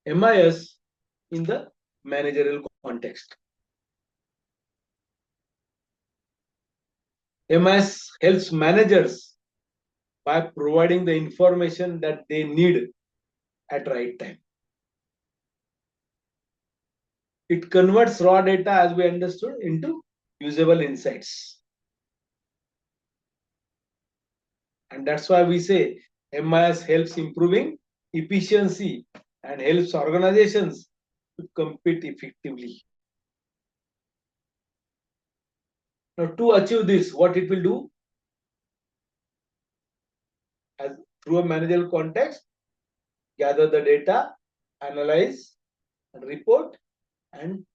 MIS in the managerial context. MIS helps managers by providing the information that they need at right time. It converts raw data, as we understood, into usable insights. And that's why we say MIS helps improving efficiency and helps organizations to compete effectively. Now, to achieve this, what it will do, as through a managerial context, gather the data, analyze, and report, and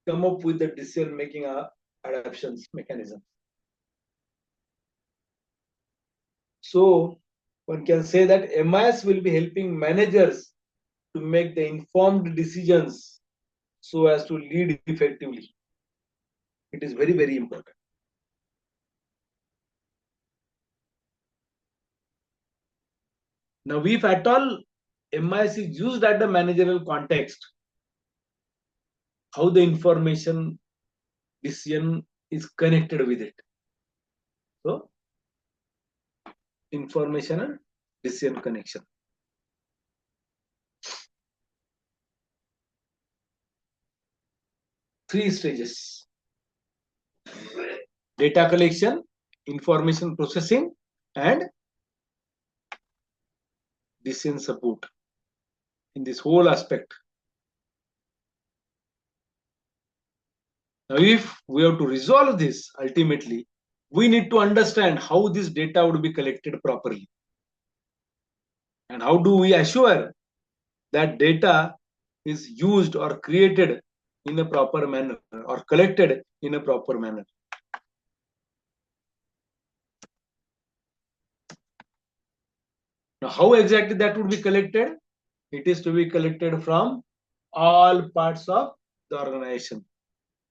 come up with the decision-making adaptations mechanism. So one can say that MIS will be helping managers to make the informed decisions so as to lead effectively. It is very, very important. Now, if at all MIS is used at the managerial context, how the information decision is connected with it. So, information and decision connection. Three stages: data collection, information processing, and decision support in this whole aspect. Now, if we have to resolve this, ultimately, we need to understand how this data would be collected properly. And how do we assure that data is used or created in a proper manner or collected in a proper manner. Now, how exactly that would be collected? It is to be collected from all parts of the organization.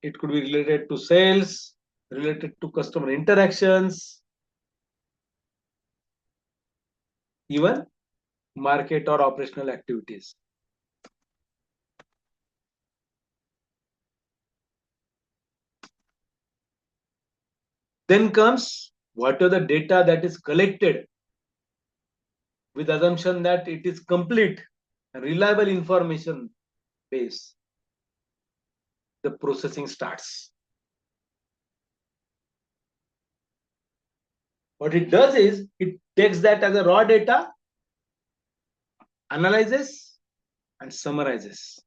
It could be related to sales, related to customer interactions, even market or operational activities. Then comes what are the data that is collected with assumption that it is complete and reliable information base. The processing starts. What it does is it takes that as a raw data, analyzes, and summarizes.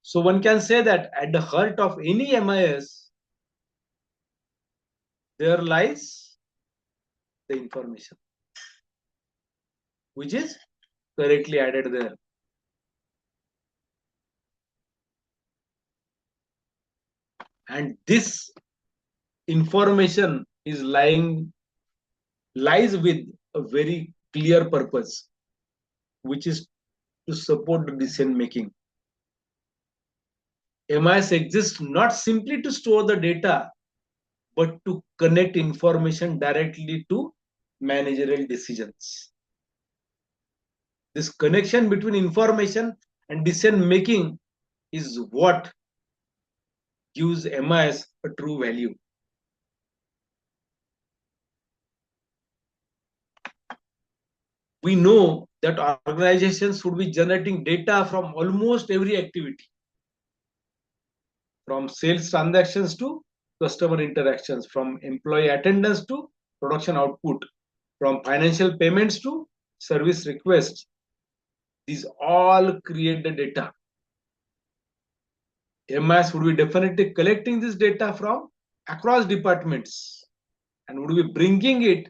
So one can say that at the heart of any MIS, there lies the information, which is correctly added there. And this information is lies with a very clear purpose, which is to support the decision making. MIS exists not simply to store the data, but to connect information directly to managerial decisions. This connection between information and decision making is what gives MIS a true value. We know that organizations should be generating data from almost every activity, from sales transactions to customer interactions, from employee attendance to production output, from financial payments to service requests. These all create the data. MIS would be definitely collecting this data from across departments and would be bringing it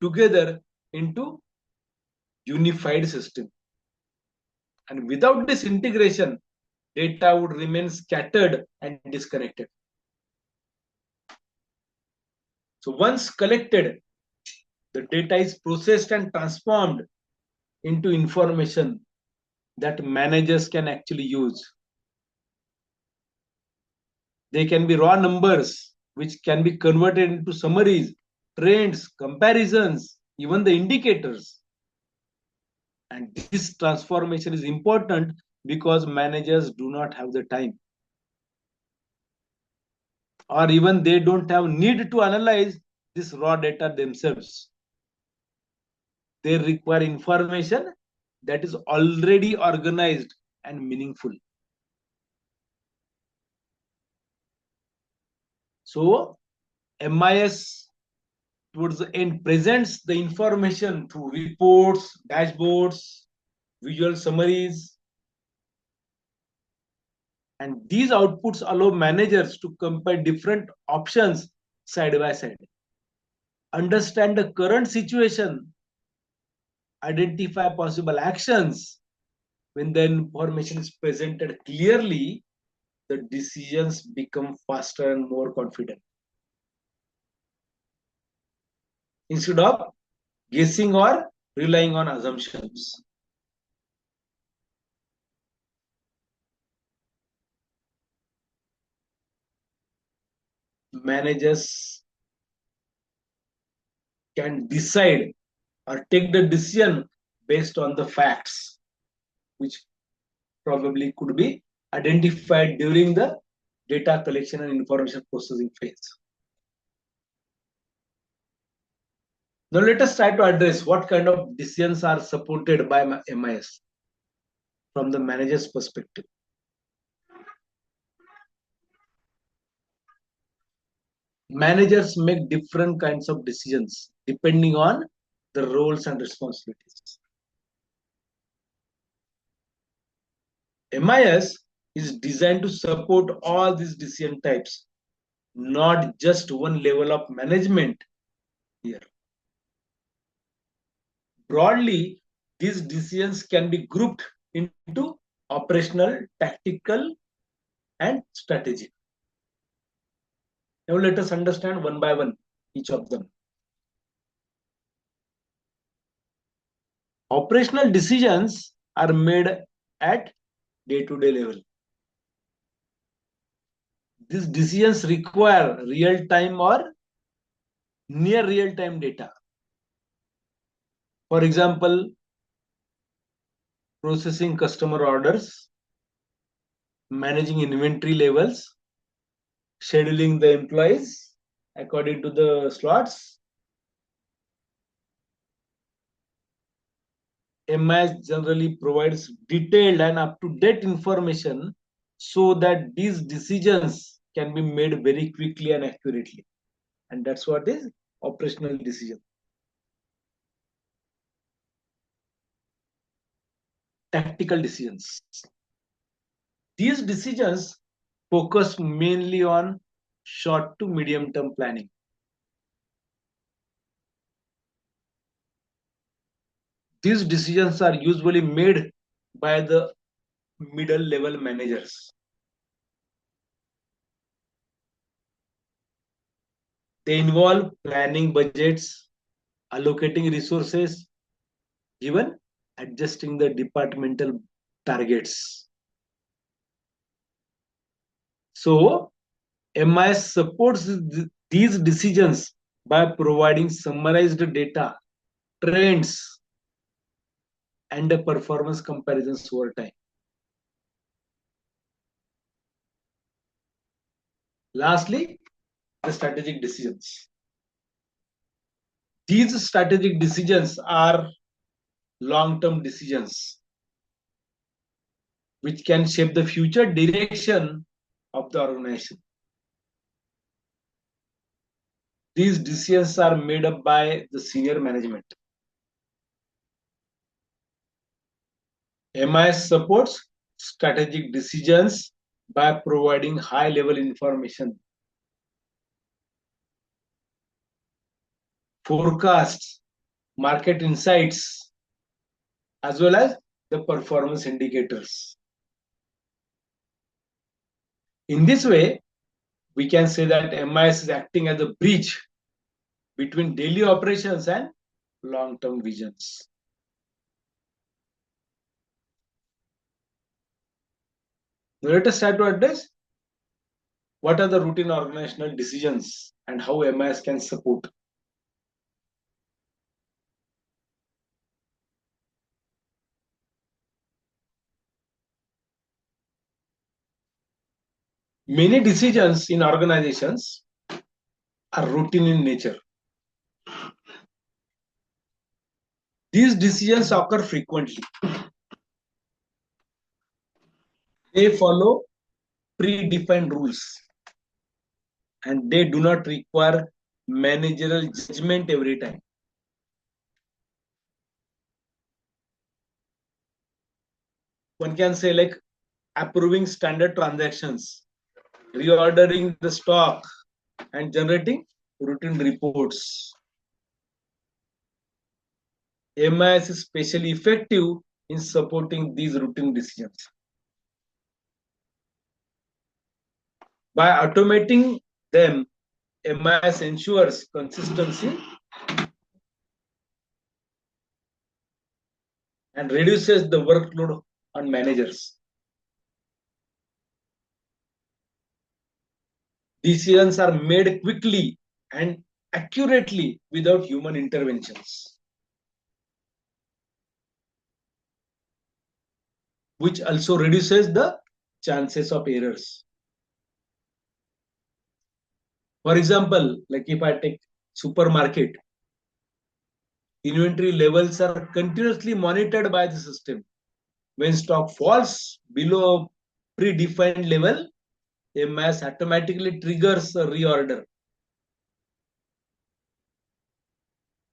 together into unified system. And without this integration, data would remain scattered and disconnected. So once collected, the data is processed and transformed into information that managers can actually use. They can be raw numbers, which can be converted into summaries, trends, comparisons, even the indicators. And this transformation is important because managers do not have the time, or even they don't have need to analyze this raw data themselves. They require information that is already organized and meaningful. So MIS towards the end presents the information through reports, dashboards, visual summaries, And these outputs allow managers to compare different options side by side, understand the current situation, identify possible actions. When the information is presented clearly, the decisions become faster and more confident. Instead of guessing or relying on assumptions. Managers can decide or take the decision based on the facts, which probably could be identified during the data collection and information processing phase. Now let us try to address what kind of decisions are supported by MIS from the manager's perspective. Managers make different kinds of decisions depending on the roles and responsibilities. MIS is designed to support all these decision types, not just one level of management here. Broadly, these decisions can be grouped into operational, tactical, and strategic. Now let us understand one by one each of them. Operational decisions are made at day-to-day level. These decisions require real-time or near real-time data. For example, processing customer orders, managing inventory levels, scheduling the employees according to the slots. MIS generally provides detailed and up-to-date information so that these decisions can be made very quickly and accurately. And that's what is operational decision. Tactical decisions. These decisions focus mainly on short to medium term planning. These decisions are usually made by the middle level managers. They involve planning budgets, allocating resources, even adjusting the departmental targets. So, MIS supports these decisions by providing summarized data, trends, and the performance comparisons over time. Lastly, the strategic decisions. These strategic decisions are long-term decisions which can shape the future direction of the organization. These decisions are made up by the senior management. MIS supports strategic decisions by providing high-level information, forecasts, market insights, as well as the performance indicators. In this way, we can say that MIS is acting as a bridge between daily operations and long-term visions. Now let us try to address what are the routine organizational decisions and how MIS can support. Many decisions in organizations are routine in nature. These decisions occur frequently. They follow predefined rules and they do not require managerial judgment every time. One can say like approving standard transactions, reordering the stock, and generating routine reports. MIS is especially effective in supporting these routine decisions. By automating them, MIS ensures consistency and reduces the workload on managers. Decisions are made quickly and accurately without human interventions, which also reduces the chances of errors. For example, like if I take supermarket, inventory levels are continuously monitored by the system. When stock falls below predefined level, MIS automatically triggers a reorder.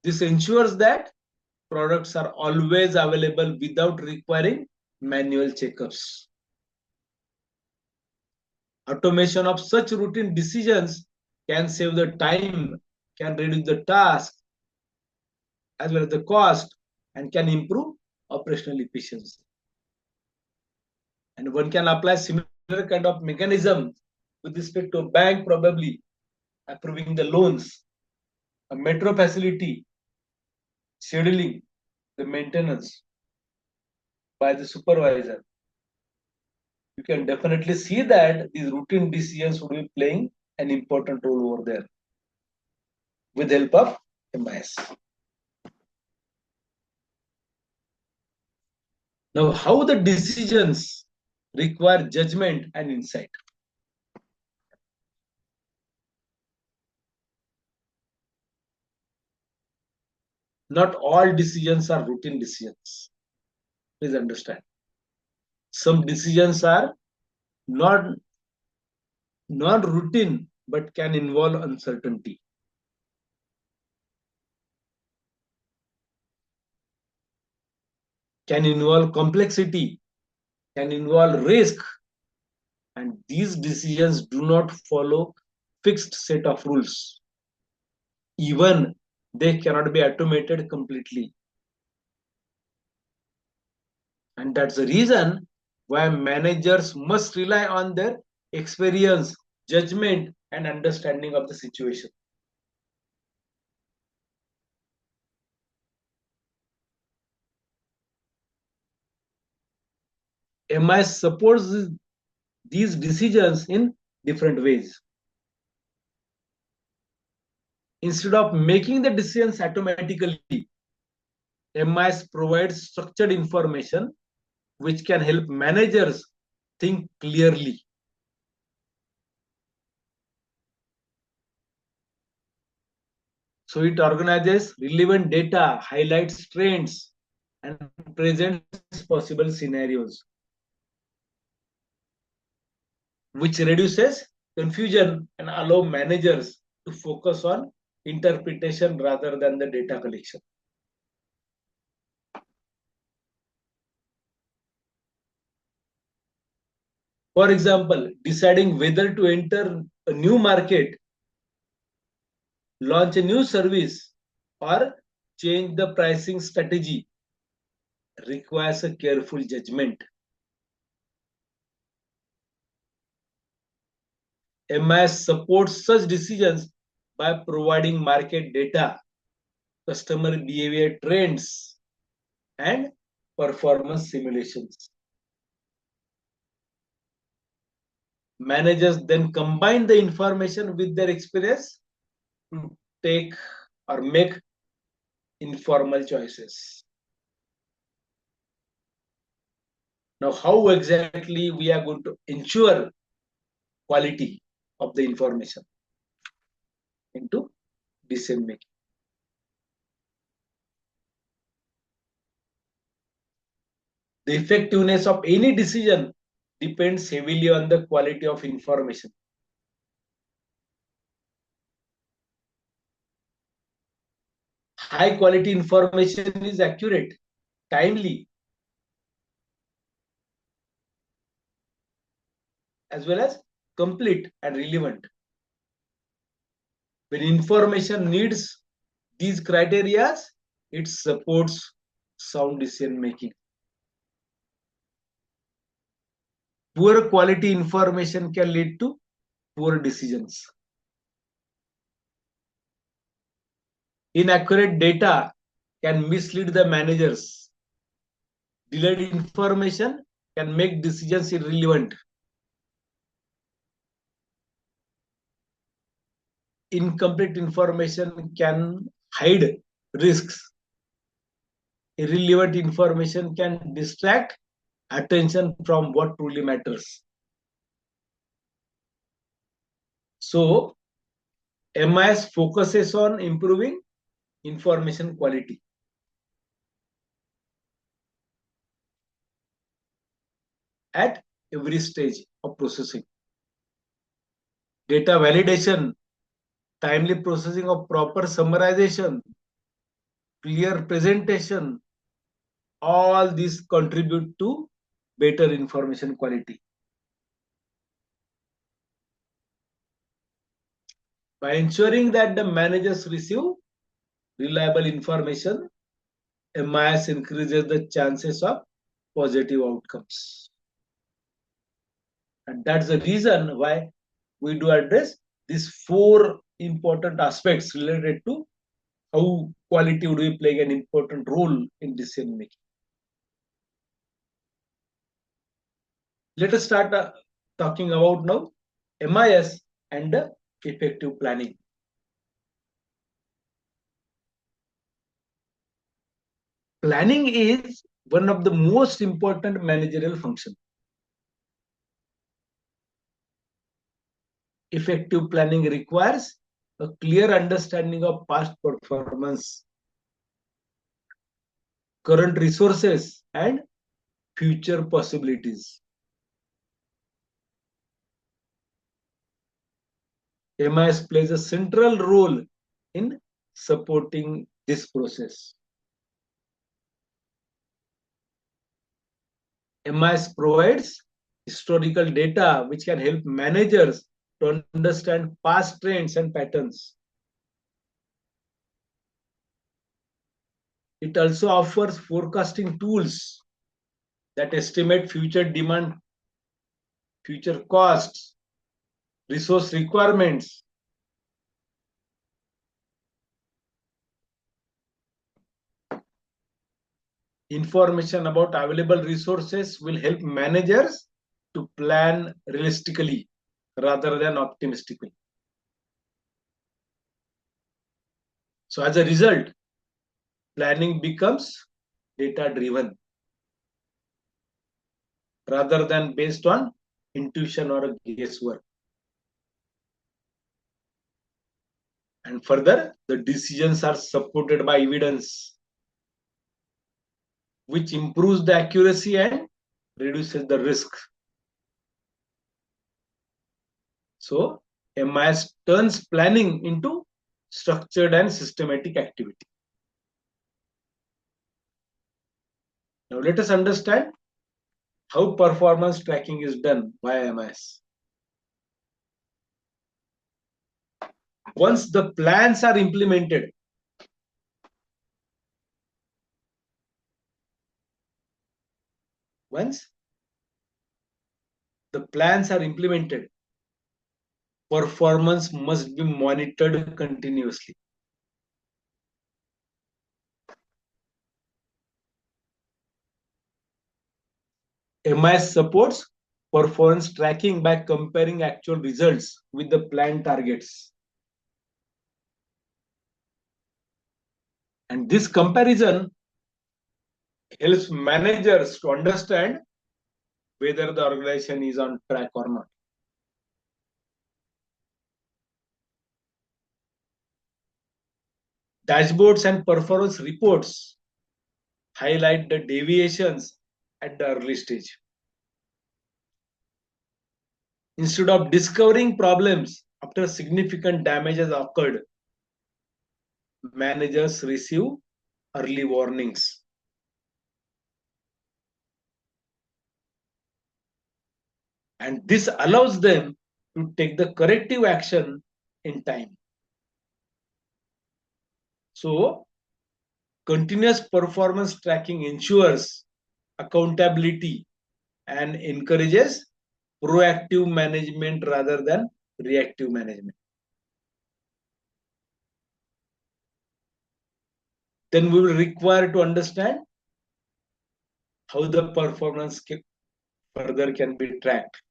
This ensures that products are always available without requiring manual checkups. Automation of such routine decisions can save the time, can reduce the task, as well as the cost, and can improve operational efficiency. And one can apply similar kind of mechanism with respect to a bank, probably approving the loans, a metro facility, scheduling the maintenance by the supervisor. You can definitely see that these routine decisions will be playing an important role over there with the help of MIS. Now, how the decisions require judgment and insight. Not all decisions are routine decisions. Please understand. Some decisions are not routine but can involve uncertainty. Can involve complexity, can involve risk, and these decisions do not follow fixed set of rules. Even they cannot be automated completely. And that's the reason why managers must rely on their experience, judgment, and understanding of the situation. MIS supports these decisions in different ways. Instead of making the decisions automatically, MIS provides structured information which can help managers think clearly. So it organizes relevant data, highlights trends, and presents possible scenarios, which reduces confusion and allow managers to focus on interpretation rather than the data collection. For example, deciding whether to enter a new market, launch a new service, or change the pricing strategy requires a careful judgment. MIS supports such decisions by providing market data, customer behavior trends, and performance simulations. Managers then combine the information with their experience to take or make informal choices. Now, how exactly we are going to ensure quality of the information into decision making? The effectiveness of any decision depends heavily on the quality of information. High quality information is accurate, timely, as well as complete and relevant. When information needs these criteria, it supports sound decision making. Poor quality information can lead to poor decisions. Inaccurate data can mislead the managers. Delayed information can make decisions irrelevant. Incomplete information can hide risks. Irrelevant information can distract attention from what truly matters. So, MIS focuses on improving information quality. At every stage of processing. Data validation, timely processing of proper summarization, clear presentation, all these contribute to better information quality. By ensuring that the managers receive reliable information, MIS increases the chances of positive outcomes. And that's the reason why we do address these 4 important aspects related to how quality would be playing an important role in decision making. Let us start talking about now MIS and effective planning. Planning is one of the most important managerial functions. Effective planning requires a clear understanding of past performance, current resources, and future possibilities. MIS plays a central role in supporting this process. MIS provides historical data which can help managers to understand past trends and patterns. It also offers forecasting tools that estimate future demand, future costs, resource requirements. Information about available resources will help managers to plan realistically rather than optimistically. So as a result, planning becomes data-driven rather than based on intuition or guesswork. And further, the decisions are supported by evidence, which improves the accuracy and reduces the risk. So, MIS turns planning into structured and systematic activity. Now, let us understand how performance tracking is done by MIS. Once the plans are implemented, performance must be monitored continuously. MIS supports performance tracking by comparing actual results with the planned targets. And this comparison helps managers to understand whether the organization is on track or not. Dashboards and performance reports highlight the deviations at the early stage. Instead of discovering problems after significant damage has occurred, managers receive early warnings. And this allows them to take the corrective action in time. So, continuous performance tracking ensures accountability and encourages proactive management rather than reactive management. Then we will require to understand how the performance further can be tracked.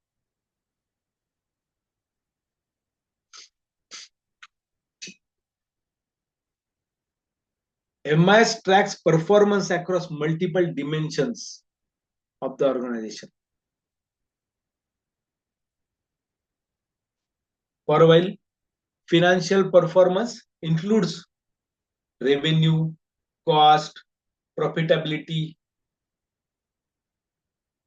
MIS tracks performance across multiple dimensions of the organization. For a while, financial performance includes revenue, cost, profitability.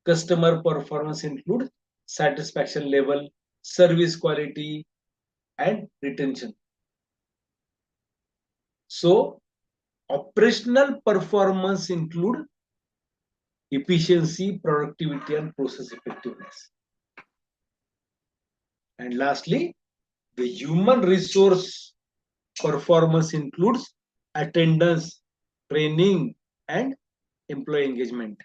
Customer performance includes satisfaction level, service quality, and retention. So, operational performance include efficiency, productivity, and process effectiveness. And lastly, the human resource performance includes attendance, training, and employee engagement.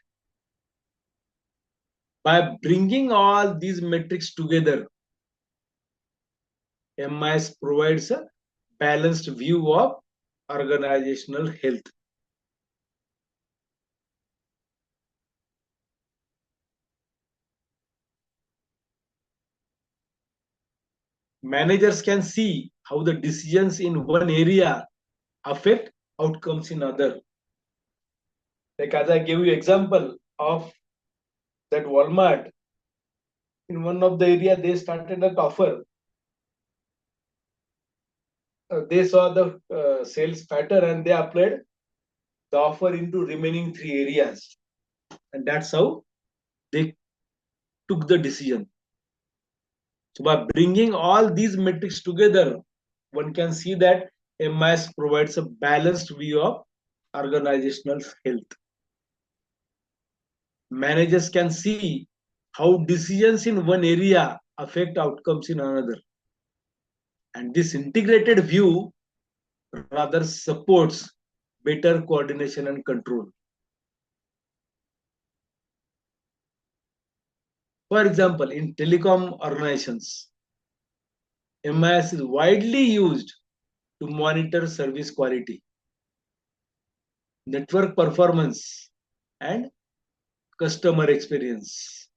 By bringing all these metrics together, MIS provides a balanced view of organizational health. Managers can see how the decisions in one area affect outcomes in other. Like as I gave you example of that Walmart, in one of the area they started an offer. They saw the sales pattern and they applied the offer into remaining 3 areas, and that's how they took the decision. So by bringing all these metrics together, one can see that MIS provides a balanced view of organizational health. Managers can see how decisions in one area affect outcomes in another. And this integrated view rather supports better coordination and control. For example, in telecom organizations, MIS is widely used to monitor service quality, network performance, and customer experience.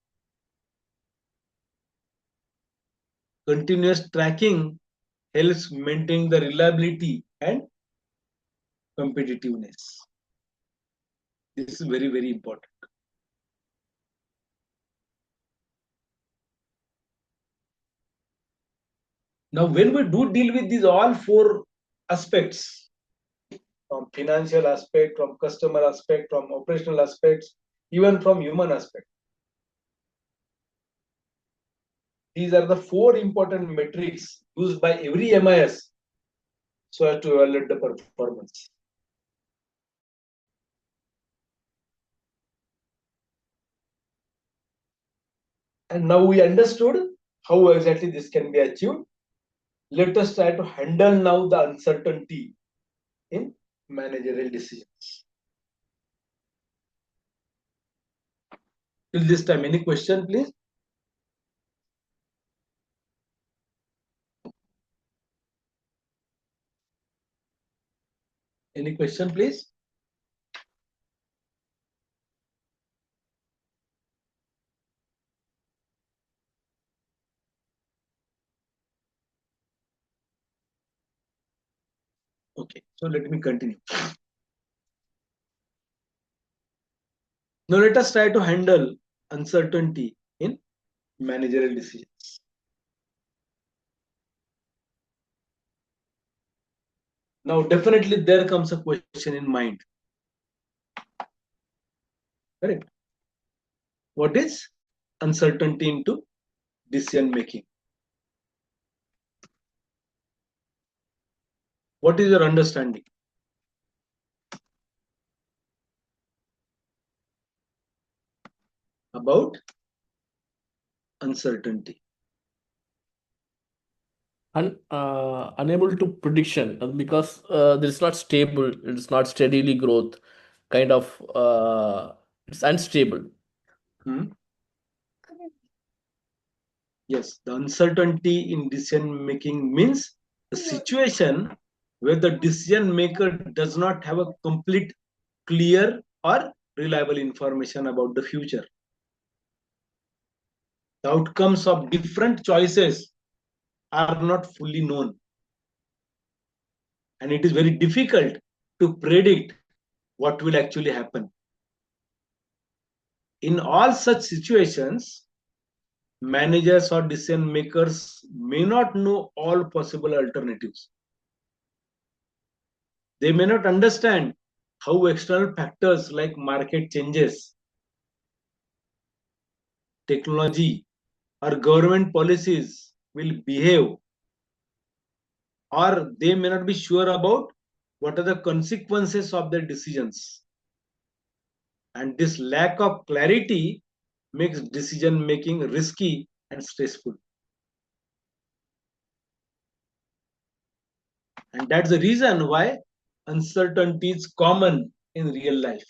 Continuous tracking helps maintain the reliability and competitiveness. This is very, very important. Now, when we do deal with these all 4 aspects, from financial aspect, from customer aspect, from operational aspects, even from human aspect, these are the 4 important metrics used by every MIS so as to evaluate the performance. And now we understood how exactly this can be achieved. Let us try to handle now the uncertainty in managerial decisions. Till this time, any question, please? Any question, please? Okay, so let me continue. Now let us try to handle uncertainty in managerial decisions. Now, definitely there comes a question in mind. Correct? What is uncertainty into decision making? What is your understanding? About uncertainty. Unable to prediction because it's not stable, it's not steadily growth, kind of it's unstable. Hmm? Yes, the uncertainty in decision making means the situation where the decision maker does not have a complete, clear, or reliable information about the future. The outcomes of different choices are not fully known, and it is very difficult to predict what will actually happen. In all such situations, managers or decision makers may not know all possible alternatives. They may not understand how external factors like market changes, technology, or government policies will behave, or they may not be sure about what are the consequences of their decisions. And this lack of clarity makes decision making risky and stressful. And that's the reason why uncertainty is common in real life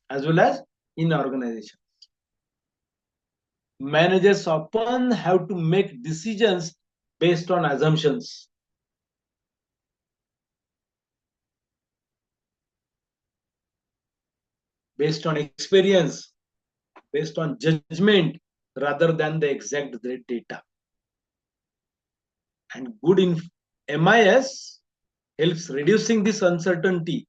as well as in organizations. Managers often have to make decisions based on assumptions. Based on experience, based on judgment, rather than the exact data. And good MIS helps reducing this uncertainty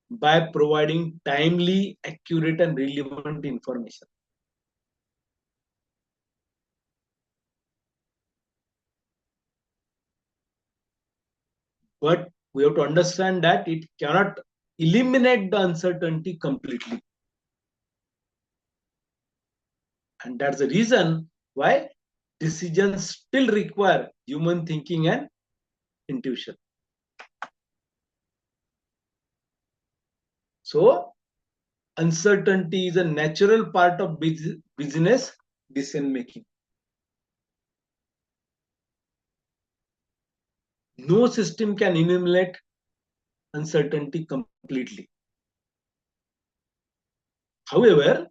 by providing timely, accurate, and relevant information. But we have to understand that it cannot eliminate the uncertainty completely. And that's the reason why decisions still require human thinking and intuition. So, uncertainty is a natural part of business decision making. No system can eliminate uncertainty completely. However,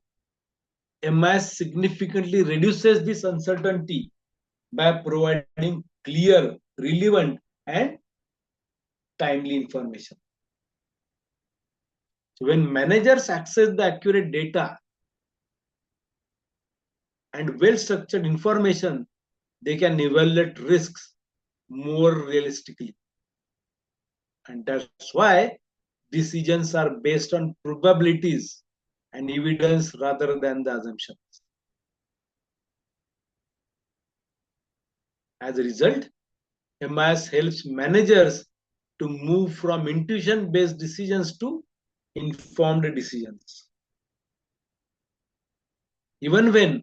MIS significantly reduces this uncertainty by providing clear, relevant, and timely information. So when managers access the accurate data and well-structured information, they can evaluate risks more realistically. And that's why decisions are based on probabilities and evidence rather than the assumptions. As a result, MIS helps managers to move from intuition-based decisions to informed decisions. Even when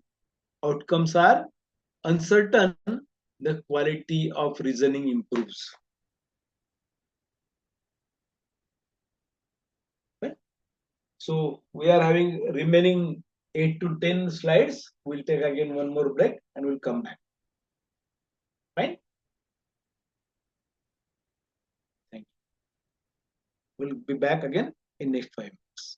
outcomes are uncertain, the quality of reasoning improves. Right? So we are having remaining 8 to 10 slides. We'll take again one more break and we'll come back. Fine? Thank you. We'll be back again in next 5 minutes.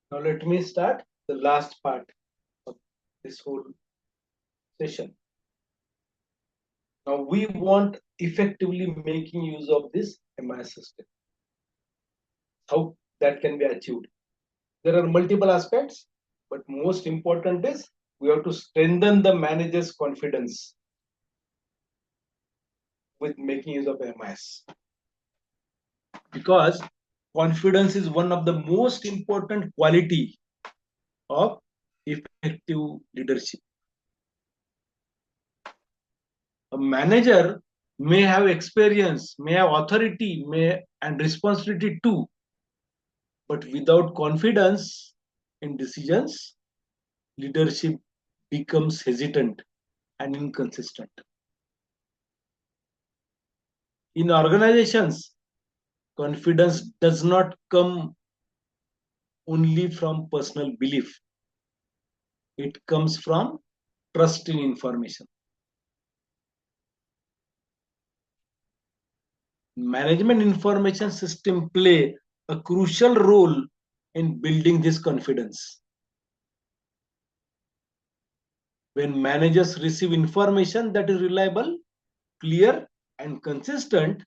Now let me start the last part of this whole session. Now we want effectively making use of this MIS system. How that can be achieved? There are multiple aspects, but most important is we have to strengthen the manager's confidence with making use of MIS. Because confidence is one of the most important quality of effective leadership. A manager may have experience, may have authority, and responsibility too, but without confidence, in decisions, leadership becomes hesitant and inconsistent. In organizations, confidence does not come only from personal belief, it comes from trust in information. Management information system play a crucial role in building this confidence. When managers receive information that is reliable, clear, and consistent,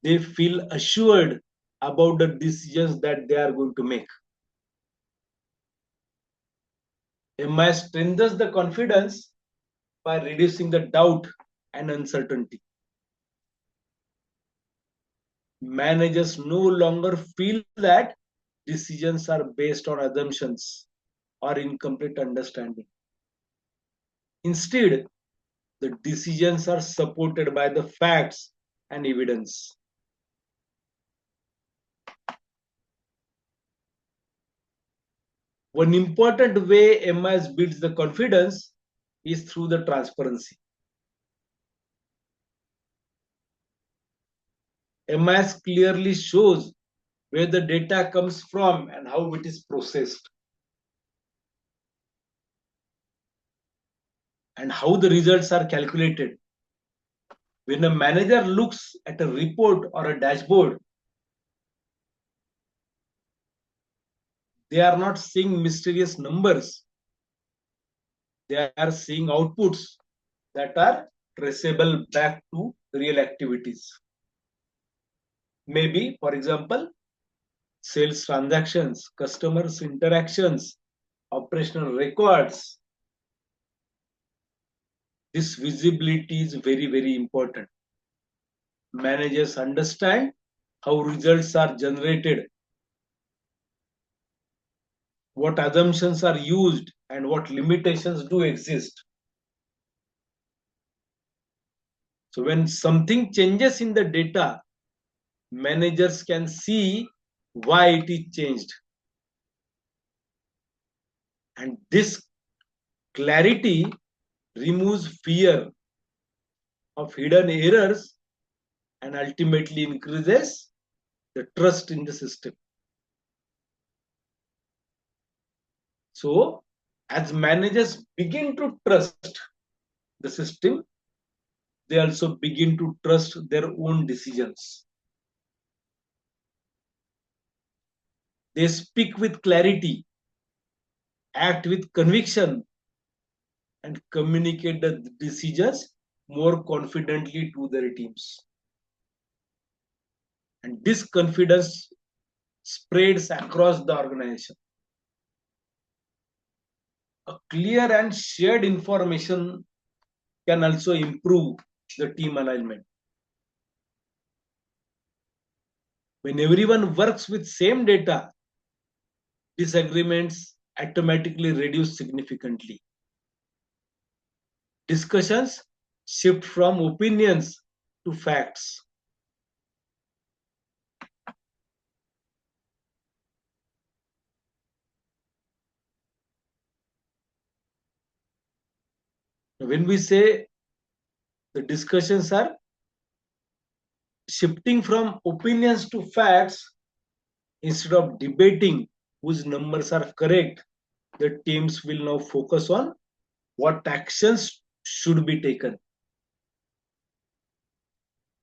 they feel assured about the decisions that they are going to make. MI strengthens the confidence by reducing the doubt and uncertainty. Managers no longer feel that decisions are based on assumptions or incomplete understanding. Instead, the decisions are supported by the facts and evidence. One important way MIS builds the confidence is through the transparency. MIS clearly shows where the data comes from and how it is processed, and how the results are calculated. When a manager looks at a report or a dashboard, they are not seeing mysterious numbers. They are seeing outputs that are traceable back to real activities. Maybe, for example, sales transactions, customers interactions, operational records. This visibility is very, very important. Managers understand how results are generated, what assumptions are used, and what limitations do exist. So when something changes in the data, managers can see why it is changed. And this clarity removes fear of hidden errors and ultimately increases the trust in the system. So, as managers begin to trust the system, they also begin to trust their own decisions. They speak with clarity, act with conviction, and communicate the decisions more confidently to their teams. And this confidence spreads across the organization. A clear and shared information can also improve the team alignment. When everyone works with same data, disagreements automatically reduce significantly. Discussions shift from opinions to facts. When we say the discussions are shifting from opinions to facts, instead of debating whose numbers are correct, the teams will now focus on what actions should be taken.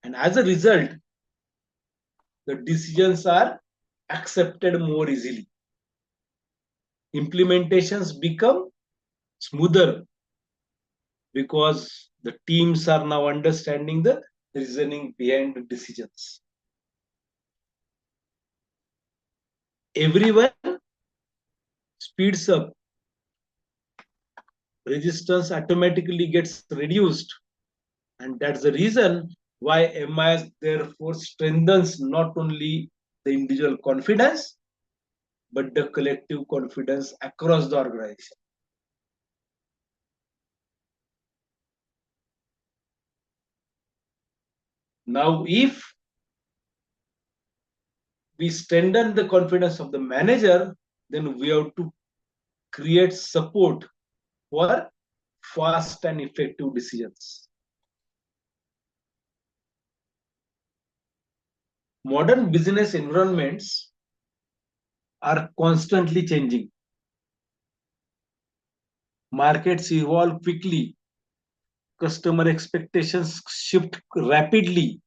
And as a result, the decisions are accepted more easily. Implementations become smoother because the teams are now understanding the reasoning behind the decisions. Everyone speeds up, resistance automatically gets reduced, and that's the reason why MIS therefore strengthens not only the individual confidence but the collective confidence across the organization. Now, if we strengthen the confidence of the manager, then we have to create support for fast and effective decisions. Modern business environments are constantly changing. Markets evolve quickly, customer expectations shift rapidly,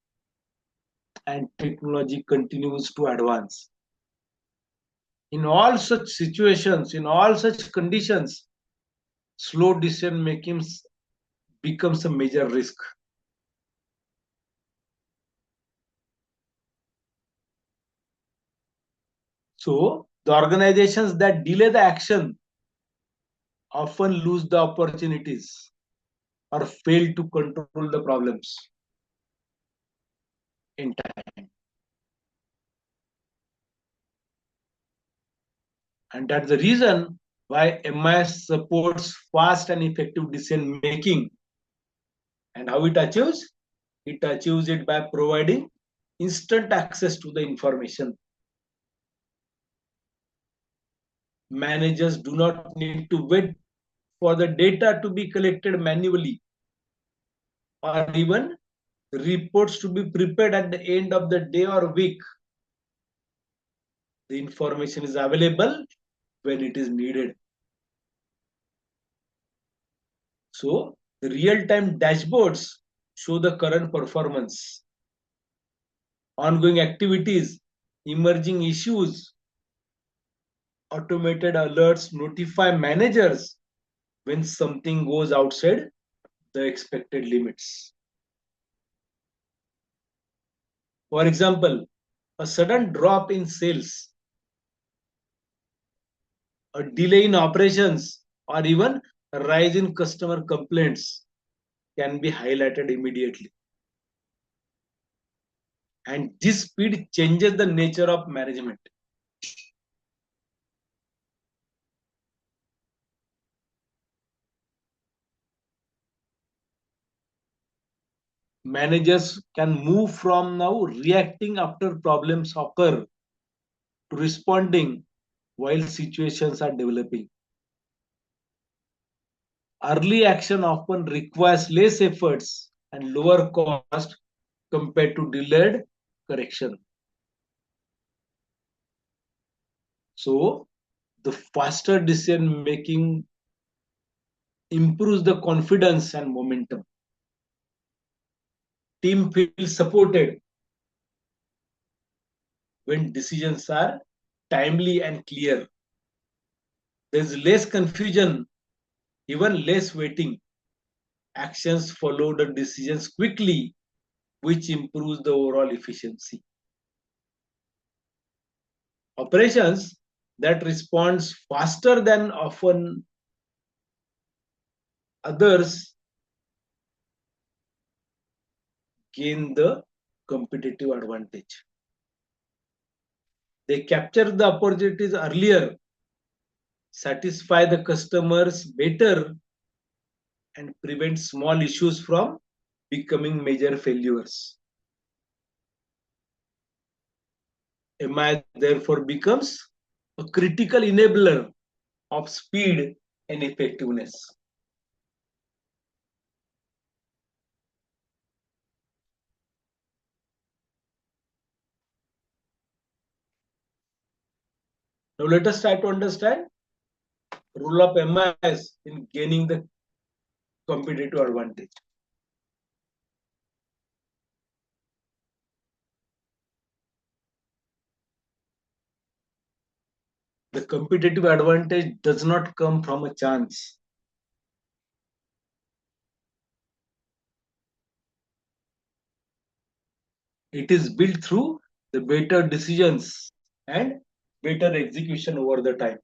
and technology continues to advance. In all such situations, in all such conditions, slow decision making becomes a major risk. So, the organizations that delay the action often lose the opportunities or fail to control the problems in time. And that's the reason why MIS supports fast and effective decision making. And how it achieves? It achieves it by providing instant access to the information. Managers do not need to wait for the data to be collected manually or even reports to be prepared at the end of the day or week. The information is available when it is needed. So the real-time dashboards show the current performance, ongoing activities, emerging issues. Automated alerts notify managers when something goes outside the expected limits. For example, a sudden drop in sales, a delay in operations, or even a rise in customer complaints can be highlighted immediately. And this speed changes the nature of management. Managers can move from now reacting after problems occur to responding while situations are developing. Early action often requires less efforts and lower cost compared to delayed correction. So, the faster decision making improves the confidence and momentum. Team feels supported when decisions are timely and clear. There's less confusion, even less waiting. Actions follow the decisions quickly, which improves the overall efficiency. Operations that responds faster than often others gain the competitive advantage. They capture the opportunities earlier, satisfy the customers better, and prevent small issues from becoming major failures. MI therefore becomes a critical enabler of speed and effectiveness. Now let us try to understand role of MIS in gaining the competitive advantage. The competitive advantage does not come from a chance. It is built through the better decisions and better execution over the time.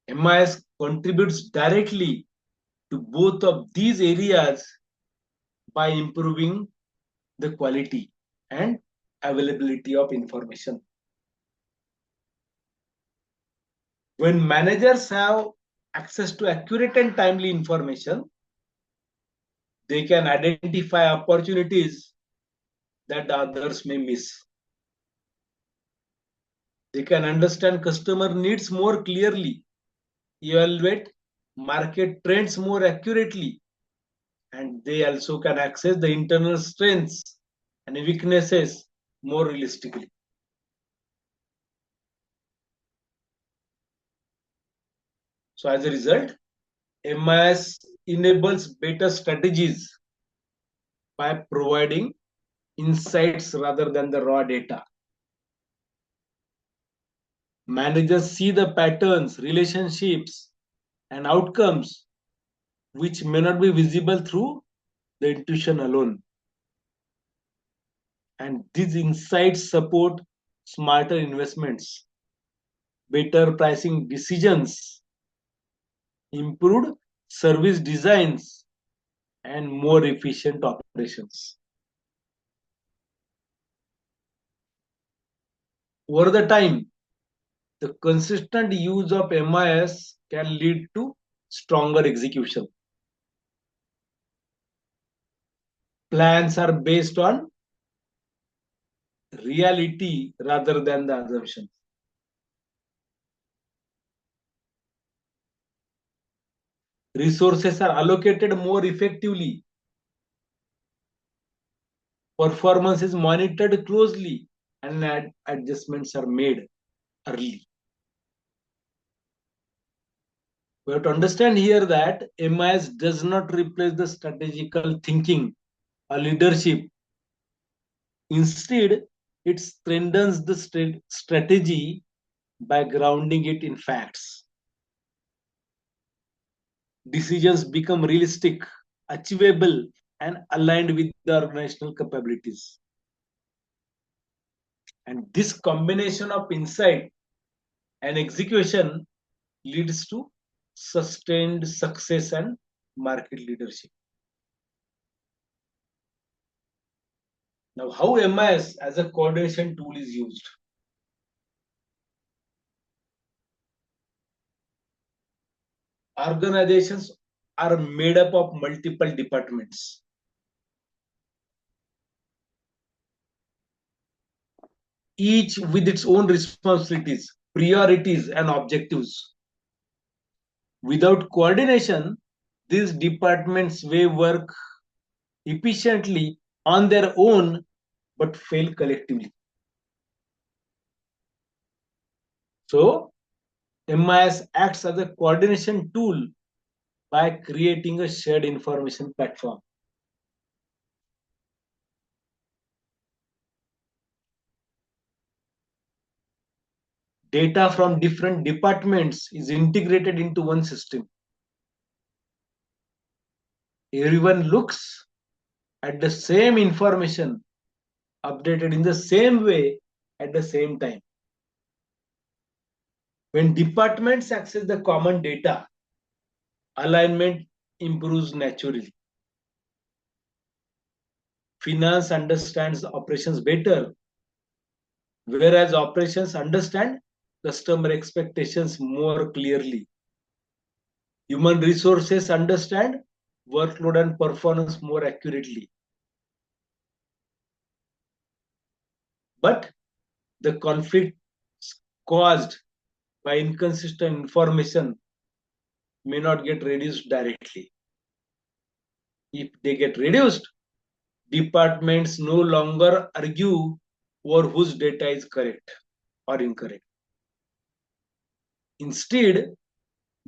MIS contributes directly to both of these areas by improving the quality and availability of information. When managers have access to accurate and timely information, they can identify opportunities that the others may miss. They can understand customer needs more clearly, evaluate market trends more accurately, and they also can access the internal strengths and weaknesses more realistically. So as a result, MIS enables better strategies by providing insights rather than the raw data. Managers see the patterns, relationships, and outcomes which may not be visible through the intuition alone. And these insights support smarter investments, better pricing decisions, improved service designs, and more efficient operations. Over the time, the consistent use of MIS can lead to stronger execution. Plans are based on reality rather than the assumptions. Resources are allocated more effectively. Performance is monitored closely and adjustments are made early. We have to understand here that MIS does not replace the strategical thinking or leadership. Instead, it strengthens the strategy by grounding it in facts. Decisions become realistic, achievable, and aligned with the organizational capabilities. And this combination of insight and execution leads to sustained success and market leadership. Now, how MIS as a coordination tool is used? Organizations are made up of multiple departments. Each with its own responsibilities, priorities, and objectives. Without coordination, these departments may work efficiently on their own but fail collectively. So, MIS acts as a coordination tool by creating a shared information platform. Data from different departments is integrated into one system. Everyone looks at the same information updated in the same way at the same time. When departments access the common data, alignment improves naturally. Finance understands operations better, whereas operations understand customer expectations more clearly. Human resources understand workload and performance more accurately. But the conflicts caused by inconsistent information may not get reduced directly. If they get reduced, departments no longer argue over whose data is correct or incorrect. Instead,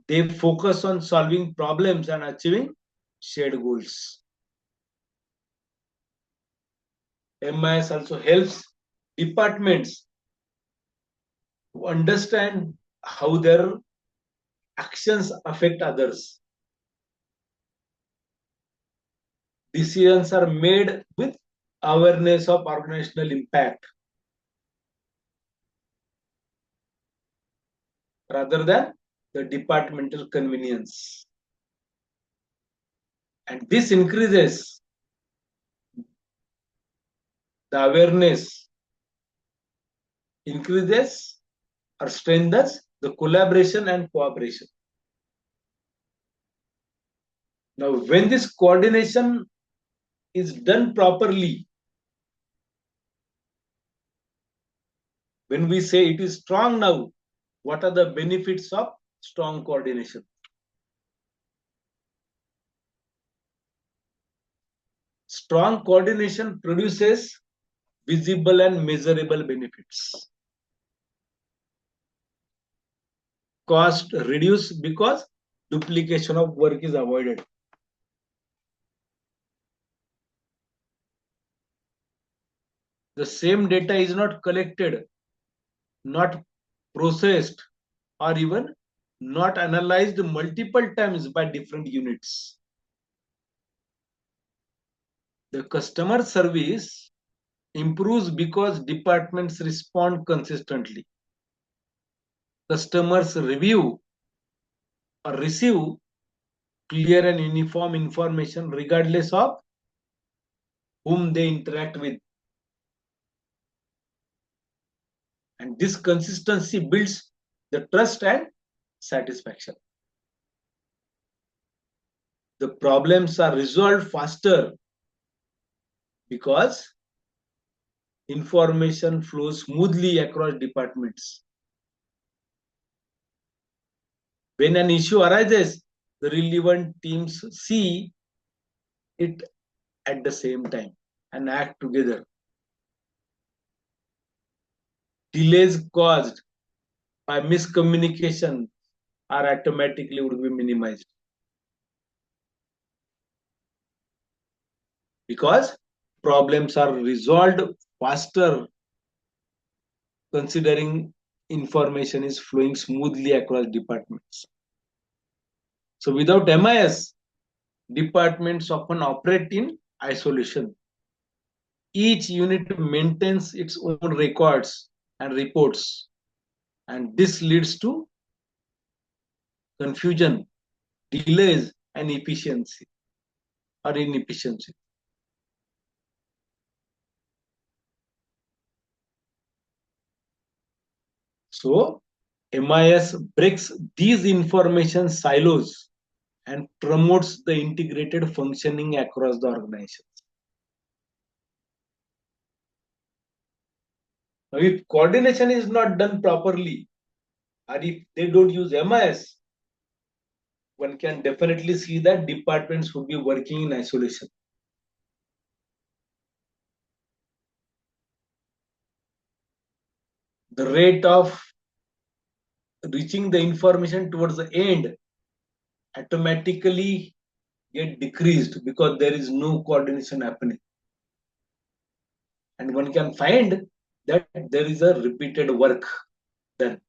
they focus on solving problems and achieving shared goals. MIS also helps departments to understand how their actions affect others. Decisions are made with awareness of organizational impact rather than the departmental convenience. And this increases the awareness, increases or strengthens the collaboration and cooperation. Now, when this coordination is done properly, When we say it is strong now, what are the benefits of strong coordination? Strong coordination produces visible and measurable benefits. Cost reduced because duplication of work is avoided. The same data is not collected, not processed, or even not analyzed multiple times by different units. The customer service improves because departments respond consistently. Customers review or receive clear and uniform information regardless of whom they interact with. And this consistency builds the trust and satisfaction. The problems are resolved faster because information flows smoothly across departments. When an issue arises, the relevant teams see it at the same time and act together. Delays caused by miscommunication are automatically would be minimized because problems are resolved faster considering information is flowing smoothly across departments. So without MIS, departments often operate in isolation. Each unit maintains its own records and reports, and this leads to confusion, delays, and efficiency or inefficiency. So MIS breaks these information silos and promotes the integrated functioning across the organization. Now, if coordination is not done properly, or if they don't use MIS, one can definitely see that departments would be working in isolation. The rate of reaching the information towards the end automatically get decreased because there is no coordination happening. And one can find that there is a repeated work done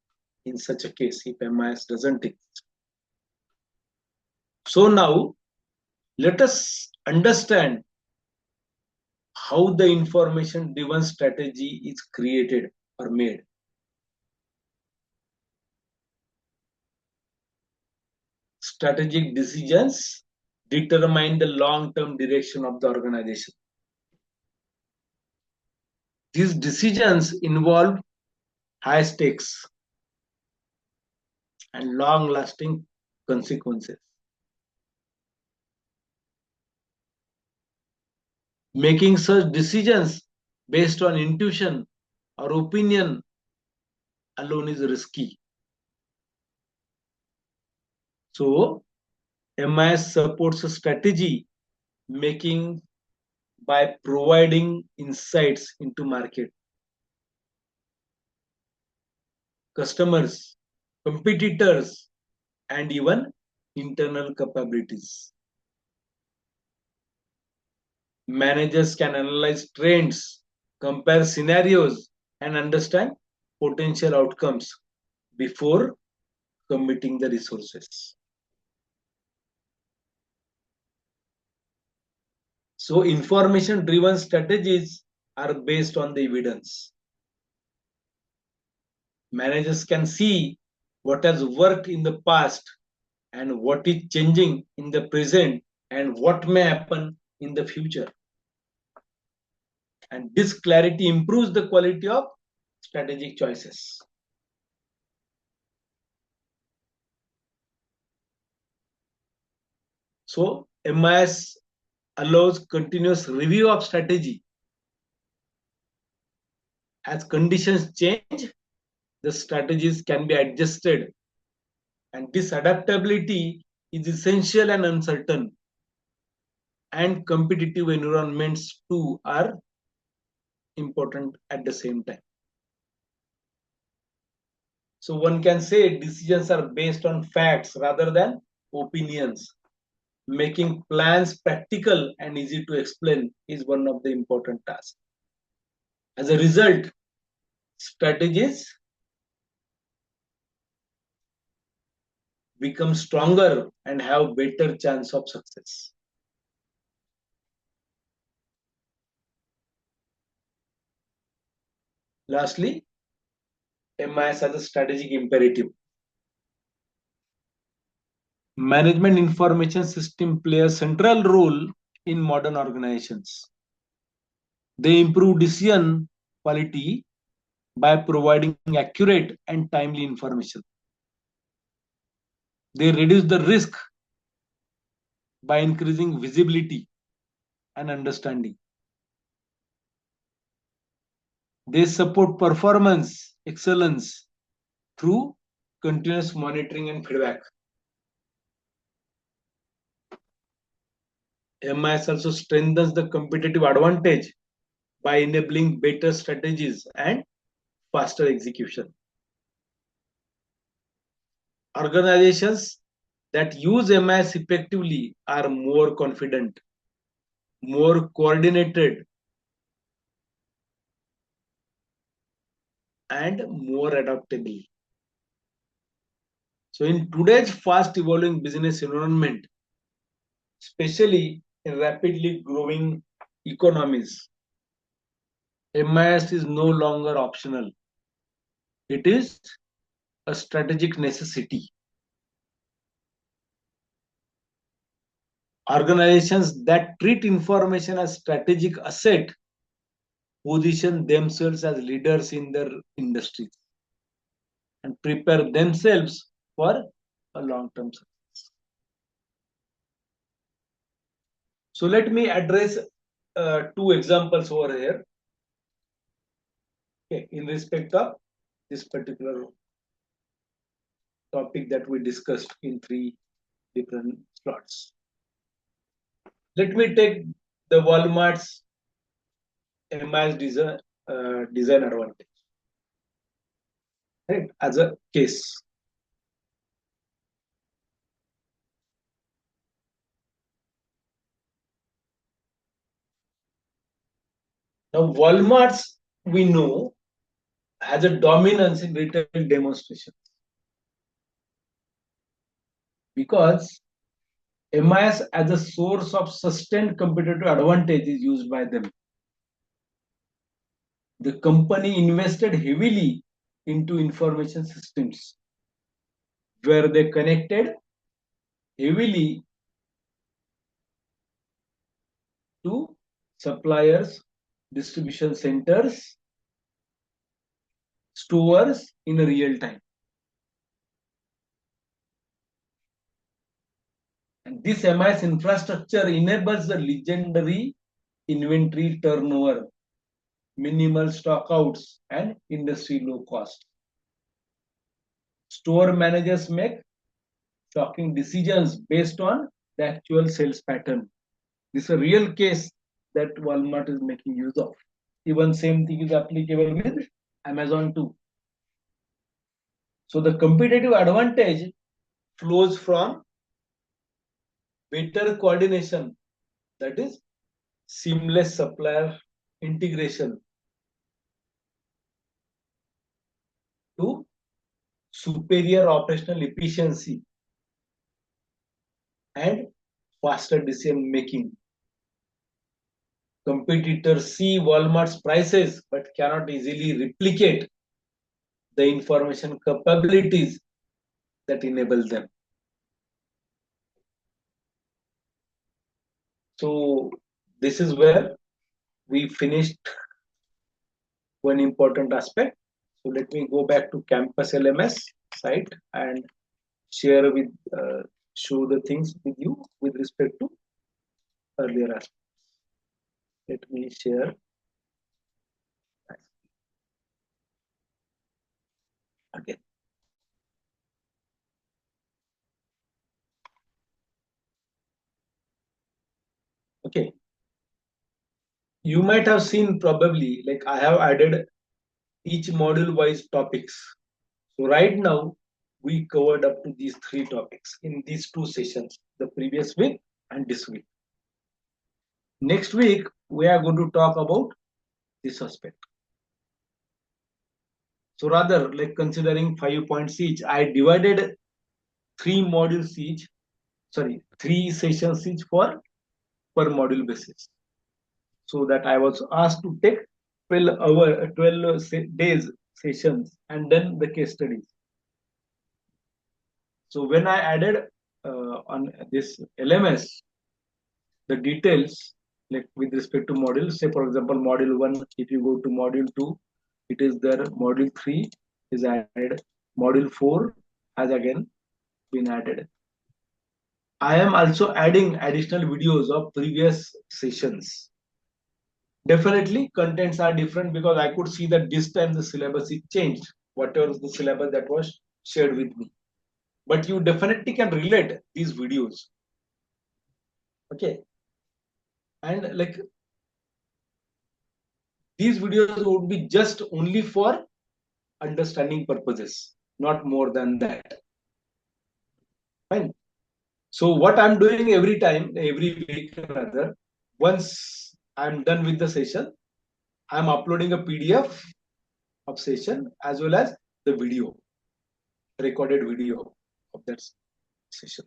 in such a case if MIS doesn't exist. So now let us understand how the information driven strategy is created or made. Strategic decisions determine the long-term direction of the organization. These decisions involve high stakes and long-lasting consequences. Making such decisions based on intuition or opinion alone is risky. So, MIS supports a strategy making by providing insights into market, customers, competitors, and even internal capabilities. Managers can analyze trends, compare scenarios, and understand potential outcomes before committing the resources. So information driven strategies are based on the evidence. Managers can see what has worked in the past and what is changing in the present and what may happen in the future. And this clarity improves the quality of strategic choices. So MIS allows continuous review of strategy As conditions change, the strategies can be adjusted, and this adaptability is essential and uncertain, and competitive environments too are important at the same time. So one can say decisions are based on facts rather than opinions. Making plans practical and easy to explain is one of the important tasks. As a result, strategies become stronger and have better chance of success. Lastly, MIS has a strategic imperative. Management information system play a central role in modern organizations. They improve decision quality by providing accurate and timely information. They reduce the risk by increasing visibility and understanding. They support performance excellence through continuous monitoring and feedback. MIS also strengthens the competitive advantage by enabling better strategies and faster execution. Organizations that use MIS effectively are more confident, more coordinated, and more adaptable. So in today's fast evolving business environment, especially in rapidly growing economies, MIS is no longer optional. It is a strategic necessity. Organizations that treat information as strategic asset position themselves as leaders in their industries and prepare themselves for a long-term success. So let me address two examples over here, okay, in respect of this particular topic that we discussed in three different slots. Let me take the Walmart's MIS design advantage, right, as a case. Now, Walmart's, we know, has a dominance in retail demonstrations because MIS as a source of sustained competitive advantage is used by them. The company invested heavily into information systems where they connected heavily to suppliers, distribution centers, stores in real time. And this MIS infrastructure enables the legendary inventory turnover, minimal stockouts, and industry low cost. Store managers make shocking decisions based on the actual sales pattern. This is a real case that Walmart is making use of. Even same thing is applicable with Amazon too. So the competitive advantage flows from better coordination, that is seamless supplier integration, to superior operational efficiency and faster decision making. Competitors see Walmart's prices but cannot easily replicate the information capabilities that enable them. So this is where we finished one important aspect. So let me go back to Campus LMS site and share with show the things with you with respect to earlier aspects. Let me share. Okay. Okay. You might have seen probably like I have added each module wise topics. So right now we covered up to these 3 topics in these 2 sessions, the previous week and this week. Next week we are going to talk about this aspect. So rather, like considering 5 points each, I divided 3 modules each, 3 sessions each for per module basis. So that I was asked to take 12 days sessions and then the case studies. So when I added on this LMS, the details like with respect to modules, say for example, module 1, if you go to module 2, it is there, module 3 is added, module 4 has again been added. I am also adding additional videos of previous sessions. Definitely contents are different because I could see that this time the syllabus is changed, whatever the syllabus that was shared with me. But you definitely can relate these videos. Okay. And like these videos would be just only for understanding purposes, not more than that. Fine. So what I'm doing every time, every week rather, once I'm done with the session, I'm uploading a PDF of session as well as the video, recorded video of that session.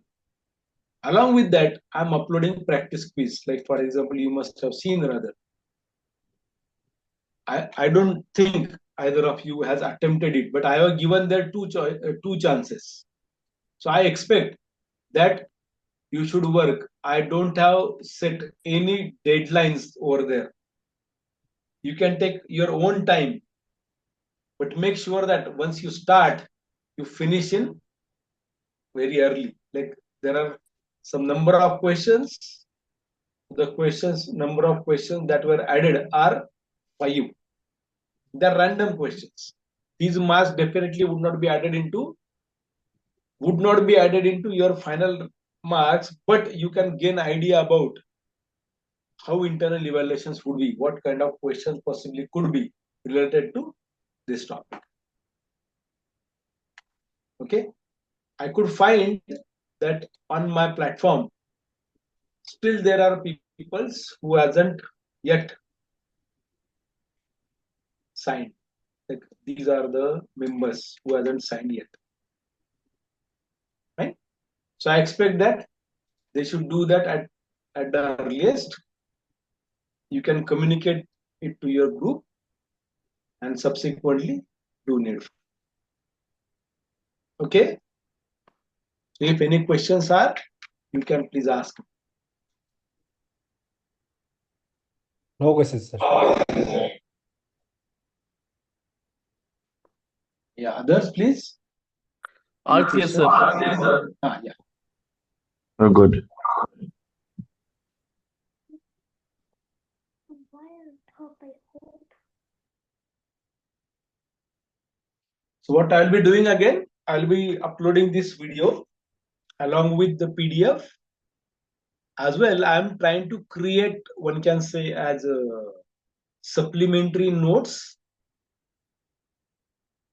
Along with that, I'm uploading practice quiz. Like for example, you must have seen rather. I don't think either of you has attempted it, but I have given there two chances. So I expect that you should work. I don't have set any deadlines over there. You can take your own time, but make sure that once you start, you finish in very early. Like there are some number of questions. The number of questions that were added are 5. They're random questions. These marks definitely would not be added into your final marks, but you can gain idea about how internal evaluations would be, what kind of questions possibly could be related to this topic. Okay, I could find that on my platform still there are people who hasn't yet signed. Like these are the members who hasn't signed yet. Right? So I expect that they should do that at the earliest. You can communicate it to your group and subsequently do need. Okay. If any questions are, you can please ask. No questions, sir. Yeah, others please. All clear, sir. Yeah. Oh, good. So what I'll be doing again, I'll be uploading this video along with the PDF. As well, I'm trying to create, one can say, as a supplementary notes,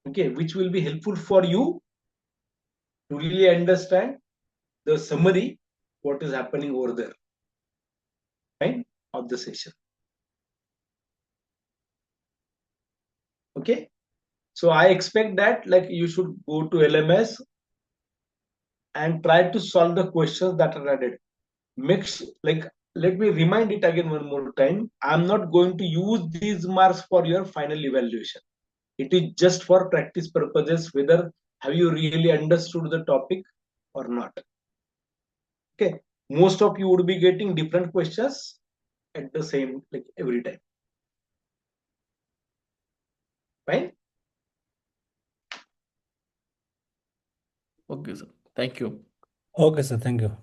okay, which will be helpful for you to really understand the summary, what is happening over there, right, of the session. Okay, so I expect that like you should go to LMS and try to solve the questions that are added. Let me remind it again one more time. I'm not going to use these marks for your final evaluation. It is just for practice purposes, whether have you really understood the topic or not. Okay, most of you would be getting different questions at the same, like every time. Fine. Okay, sir. Thank you. Okay, sir. Thank you.